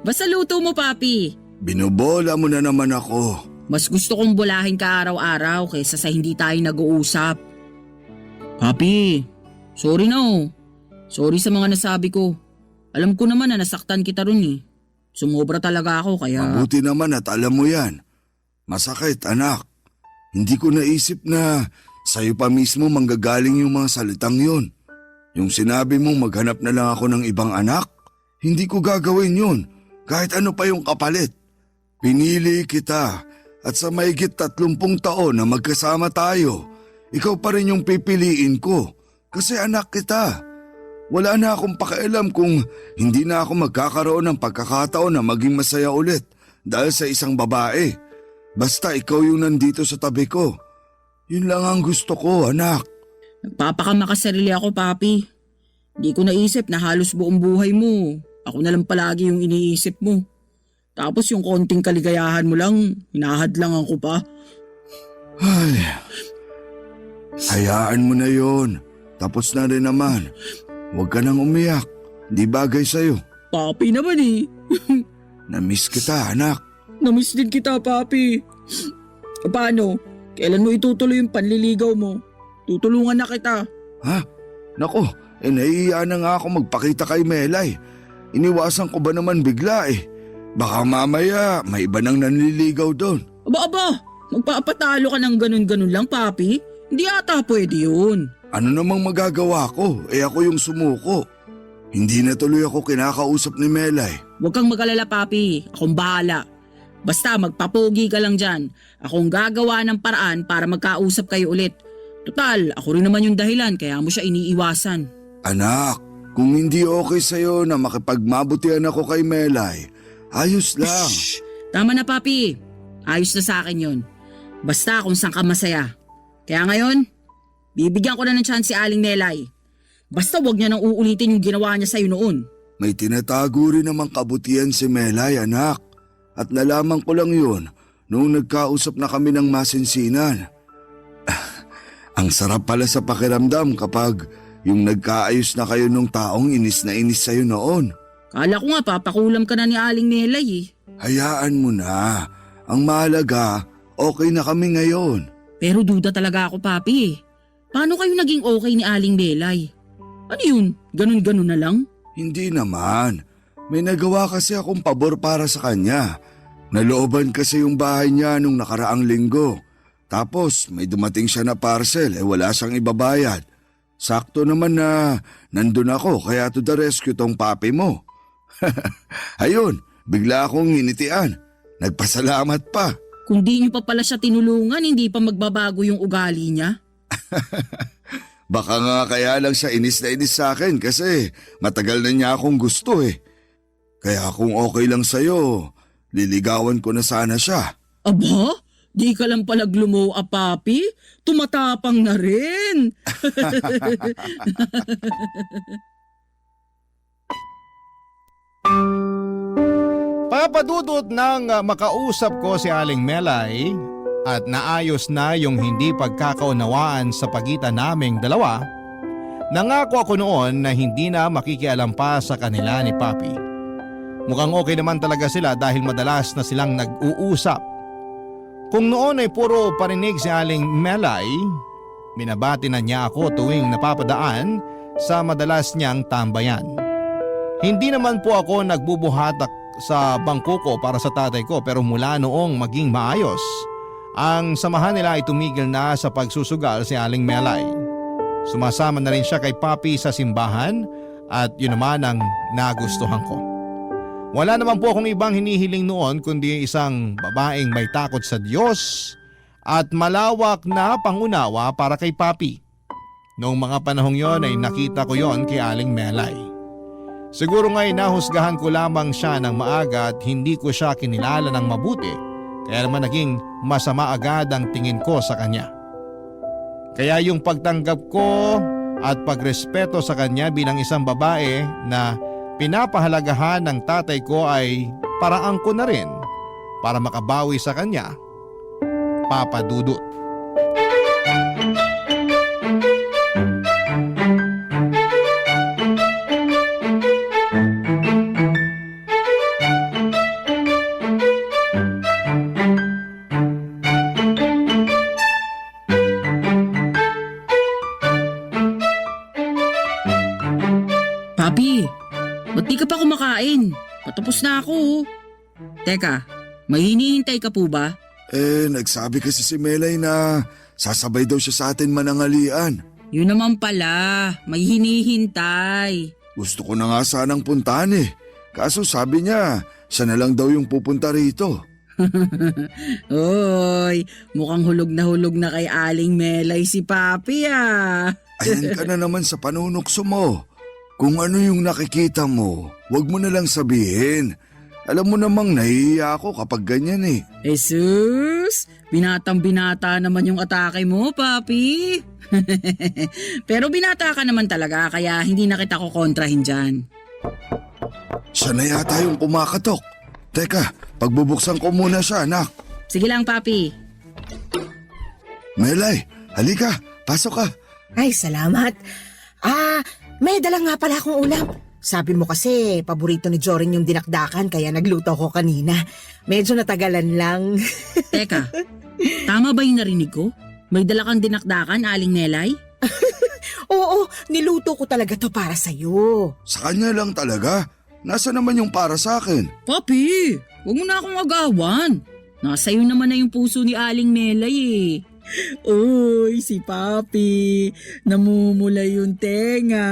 Basta luto mo, Papi. Binobola mo na naman ako. Mas gusto kong bulahin ka araw-araw kaysa sa hindi tayo nag-uusap. Papi, sorry na oh. Sorry sa mga nasabi ko. Alam ko naman na nasaktan kita ron eh. Sumobra talaga ako kaya… Mabuti naman at alam mo yan. Masakit, anak. Hindi ko naisip na sa'yo pa mismo manggagaling yung mga salitang yun. Yung sinabi mong maghanap na lang ako ng ibang anak, hindi ko gagawin yun. Kahit ano pa yung kapalit. Pinili kita at sa mahigit 30 taon na magkasama tayo, ikaw pa rin yung pipiliin ko kasi anak kita. Wala na akong pakialam kung hindi na ako magkakaroon ng pagkakataon na maging masaya ulit dahil sa isang babae. Basta ikaw yung nandito sa tabi ko. Yun lang ang gusto ko, anak. Nagpapakamakasarili ako, Papi. Hindi ko naisip na halos buong buhay mo. Ako na lang palagi yung iniisip mo. Tapos yung konting kaligayahan mo lang, hinahadlangan ko pa. Ay, hayaan mo na yon. Tapos na rin naman. Huwag ka nang umiyak. Di bagay sa'yo. Papi naman eh. Namiss kita, anak. Namiss din kita, Papi. Paano? Kailan mo itutuloy yung panliligaw mo? Tutulungan na kita. Ha? Nako, nahihiya na nga ako magpakita kay Melay. Iniwasan ko ba naman bigla eh. Baka mamaya may iba nang nanliligaw doon. Aba, magpapatalo ka ng ganun-ganun lang, Papi. Hindi ata pwede yun. Ano namang magagawa ko? Ako yung sumuko. Hindi na tuloy ako kinakausap ni Melay. Huwag kang mag-alala, Papi. Akong bahala. Basta magpapogi ka lang dyan. Akong gagawa ng paraan para magkausap kayo ulit. Total, ako rin naman yung dahilan kaya mo siya iniiwasan. Anak, kung hindi okay sa'yo na makipagmabutihan ako kay Melay, ayos lang. Shh! Tama na, Papi. Ayos na sa akin yun. Basta kung saan ka masaya. Kaya ngayon, bibigyan ko na ng chance si Aling Melay. Basta wag niya nang uulitin yung ginawa niya sa'yo noon. May tinatago rin namang kabutihan si Melay, anak. At nalaman ko lang yun noong nagkausap na kami ng masinsinan. Ang sarap pala sa pakiramdam kapag yung nagkaayos na kayo nung taong inis na inis sa'yo noon. Kala ko nga papakulam ka na ni Aling Melay eh. Hayaan mo na. Ang mahalaga, okay na kami ngayon. Pero duda talaga ako, Papi. Paano kayo naging okay ni Aling Melay? Ano yun? Ganun-ganun na lang? Hindi naman. May nagawa kasi akong pabor para sa kanya. Nalooban kasi yung bahay niya nung nakaraang linggo. Tapos may dumating siya na parcel wala siyang ibabayad. Sakto naman na nandun ako kaya to the rescue tong papi mo. Ayun, bigla akong hinitian. Nagpasalamat pa. Kung di niyo pa pala siya tinulungan, hindi pa magbabago yung ugali niya. Baka nga kaya lang siya inis na inis sa akin kasi matagal na niya akong gusto eh. Kaya kung okay lang sa'yo, liligawan ko na sana siya. Aba? Di ka lang pala glumo, Papi? Tumatapang na rin. Papadudot nang makausap ko si Aling Melay at naayos na yung hindi pagkakaunawaan sa pagitan naming dalawa, nangako ako noon na hindi na makikialam pa sa kanila ni Papi. Mukhang okay naman talaga sila dahil madalas na silang nag-uusap. Kung noon ay puro parinig si Aling Melay, binabati na niya ako tuwing napapadaan sa madalas niyang tambayan. Hindi naman po ako nagbubuhatak sa bangko ko para sa tatay ko pero mula noong maging maayos, ang samahan nila ay tumigil na sa pagsusugal si Aling Melay. Sumasama na rin siya kay Papi sa simbahan at yun naman ang nagustuhan ko. Wala naman po akong ibang hinihiling noon kundi isang babaeng may takot sa Diyos at malawak na pangunawa para kay Papi. Noong mga panahong yon ay nakita ko yon kay Aling Melay. Siguro nga'y nahusgahan ko lamang siya ng maaga at hindi ko siya kinilala ng mabuti kaya naman naging masama agad ang tingin ko sa kanya. Kaya yung pagtanggap ko at pagrespeto sa kanya bilang isang babae na pinapahalagahan ng tatay ko ay paraan ko na rin para makabawi sa kanya. Papa Dudut. Papi, ba't di ka pa kumakain? Patapos na ako. Oh. Teka, may hinihintay ka po ba? Nagsabi kasi si Melay na sasabay daw siya sa atin manangalian. Yun naman pala, may hinihintay. Gusto ko na nga sanang puntahan eh. Kaso sabi niya, siya na lang daw yung pupunta rito. Oy, mukhang hulog na kay Aling Melay si Papi ah. Ayan ka na naman sa panunukso mo. Kung ano yung nakikita mo, wag mo na lang sabihin. Alam mo namang nahihiya ako kapag ganyan eh. Jesus, binatang-binata naman yung atake mo, Papi. Pero binata ka naman talaga kaya hindi na kita kukontrahin dyan. Siya na yata yung kumakatok. Teka, pagbubuksan ko muna siya, anak. Sige lang, Papi. Melay, halika, pasok ka. Ay, salamat. May dala nga pala akong ulam. Sabi mo kasi, paborito ni Jorin yung dinakdakan kaya nagluto ko kanina. Medyo natagalan lang. Teka, tama ba yung narinig ko? May dala kang dinakdakan, Aling Melay? Oo, niluto ko talaga to para sa'yo. Sa kanya lang talaga. Nasa naman yung para sa akin? Papi, huwag mo na akong agawan. Nasa iyo naman na yung puso ni Aling Melay eh. Uy, si Papi, namumula yung tenga.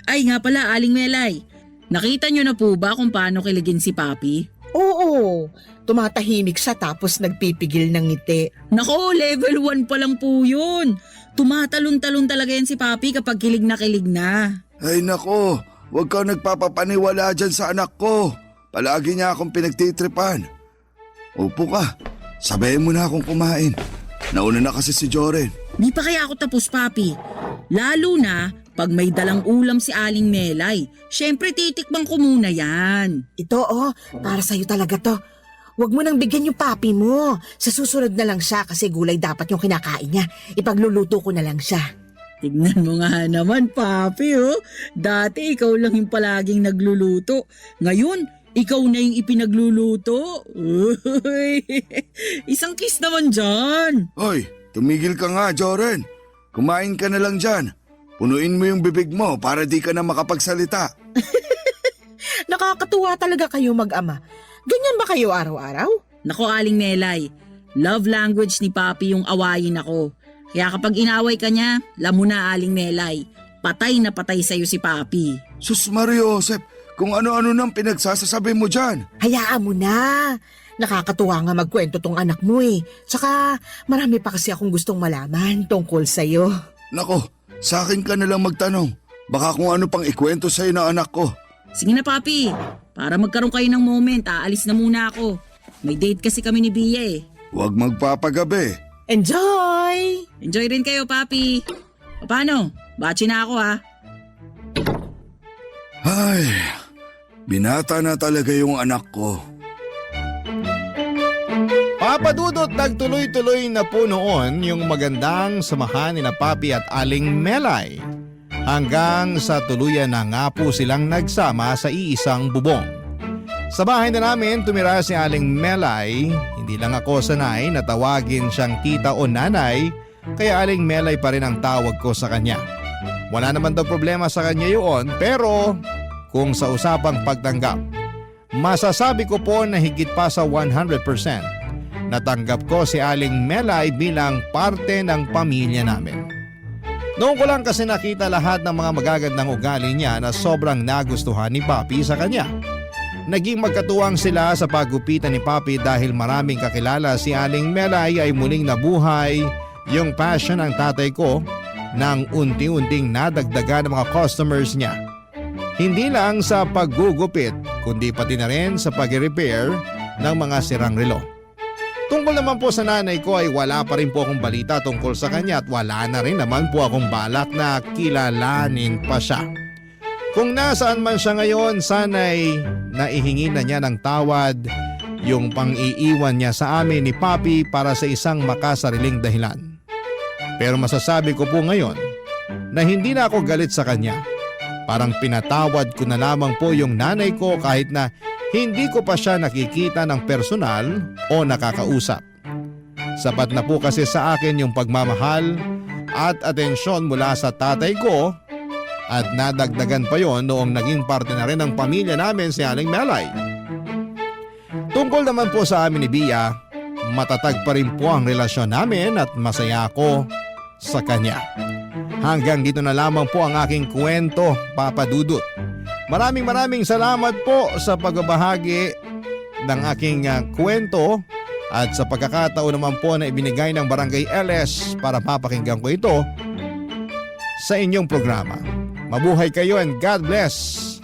Ay nga pala, Aling Melay, nakita niyo na po ba kung paano kiligin si Papi? Oo, tumatahimik siya tapos nagpipigil ng ngiti. Nako, level 1 pa lang po yun. Tumatalon-talon talaga yan si Papi kapag kilig na. Ay nako, huwag ka nagpapapaniwala dyan sa anak ko. Palagi niya akong pinagtitripan. Upo ka, sabayin mo na akong kumain. Nauna na kasi si Joren. Di pa kaya ako tapos, Papi. Lalo na pag may dalang ulam si Aling Melay. Siyempre titikbang ko muna yan. Ito para sa'yo talaga to. Huwag mo nang bigyan yung papi mo. Sa susunod na lang siya kasi gulay dapat yung kinakain niya. Ipagluluto ko na lang siya. Tignan mo nga naman, Papi, oh. Dati ikaw lang yung palaging nagluluto. Ngayon, ikaw na yung ipinagluluto. Uy, isang kiss naman dyan. Hoy, tumigil ka nga, Joren. Kumain ka na lang dyan. Punuin mo yung bibig mo para di ka na makapagsalita. Nakakatuwa talaga kayo mag-ama. Ganyan ba kayo araw-araw? Nako, Aling Melay, love language ni Papi yung awayin ako. Kaya kapag inaway ka niya, alam mo na, Aling Melay, patay na patay sa'yo si Papi. Sus Mariosep, kung ano-ano nang pinagsasasabi mo dyan. Hayaan mo na. Nakakatuwa nga magkwento tong anak mo eh. Tsaka marami pa kasi akong gustong malaman tungkol sa'yo. Nako, sa akin ka na lang magtanong. Baka kung ano pang ikwento sa'yo ng anak ko. Sige na, Papi. Para magkaroon kayo ng moment, aalis na muna ako. May date kasi kami ni Bia eh. Huwag magpapagabi. Enjoy! Enjoy rin kayo, Papi. O paano? Bachi na ako ha. Ay, binata na talaga yung anak ko. Papa Dudut, nagtuloy-tuloy na po noon yung magandang samahan ni na Papi at Aling Melay. Hanggang sa tuluyan na nga po silang nagsama sa iisang bubong. Sa bahay na namin tumira si Aling Melay. Hindi lang ako sanay na tawagin siyang tita o nanay, kaya Aling Melay pa rin ang tawag ko sa kanya. Wala naman daw problema sa kanya yun, pero kung sa usapang pagtanggap, masasabi ko po na higit pa sa 100%. Natanggap ko si Aling Melay bilang parte ng pamilya namin. Noon ko lang kasi nakita lahat ng mga magagandang ugali niya na sobrang nagustuhan ni Papi sa kanya. Naging magkatuwang sila sa paggupitan ni Papi dahil maraming kakilala si Aling Melay ay muling nabuhay yung passion ng tatay ko nang unti-unting nadagdagan ng mga customers niya. Hindi lang sa paggugupit kundi pati na rin sa pag-repair ng mga sirang relo. Tungkol naman po sa nanay ko ay wala pa rin po akong balita tungkol sa kanya at wala na rin naman po akong balak na kilalanin pa siya. Kung nasaan man siya ngayon, sana'y naihingi na niya ng tawad yung pang-iiwan niya sa amin ni Papi para sa isang makasariling dahilan. Pero masasabi ko po ngayon na hindi na ako galit sa kanya. Parang pinatawad ko na lamang po yung nanay ko kahit na hindi ko pa siya nakikita ng personal o nakakausap. Sapat na po kasi sa akin yung pagmamahal at atensyon mula sa tatay ko at nadagdagan pa yon noong naging parte na rin ng pamilya namin si Aling Melay. Tungkol naman po sa amin ni Bia, matatag pa rin po ang relasyon namin at masaya ako sa kanya. Hanggang dito na lamang po ang aking kwento, Papa Dudut. Maraming salamat po sa pagbabahagi ng aking kwento at sa pagkakataon naman po na ibinigay ng Barangay LS para mapakinggan ko ito sa inyong programa. Mabuhay kayo and God bless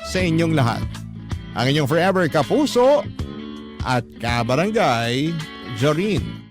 sa inyong lahat. Ang inyong forever kapuso at kabarangay, Joreen.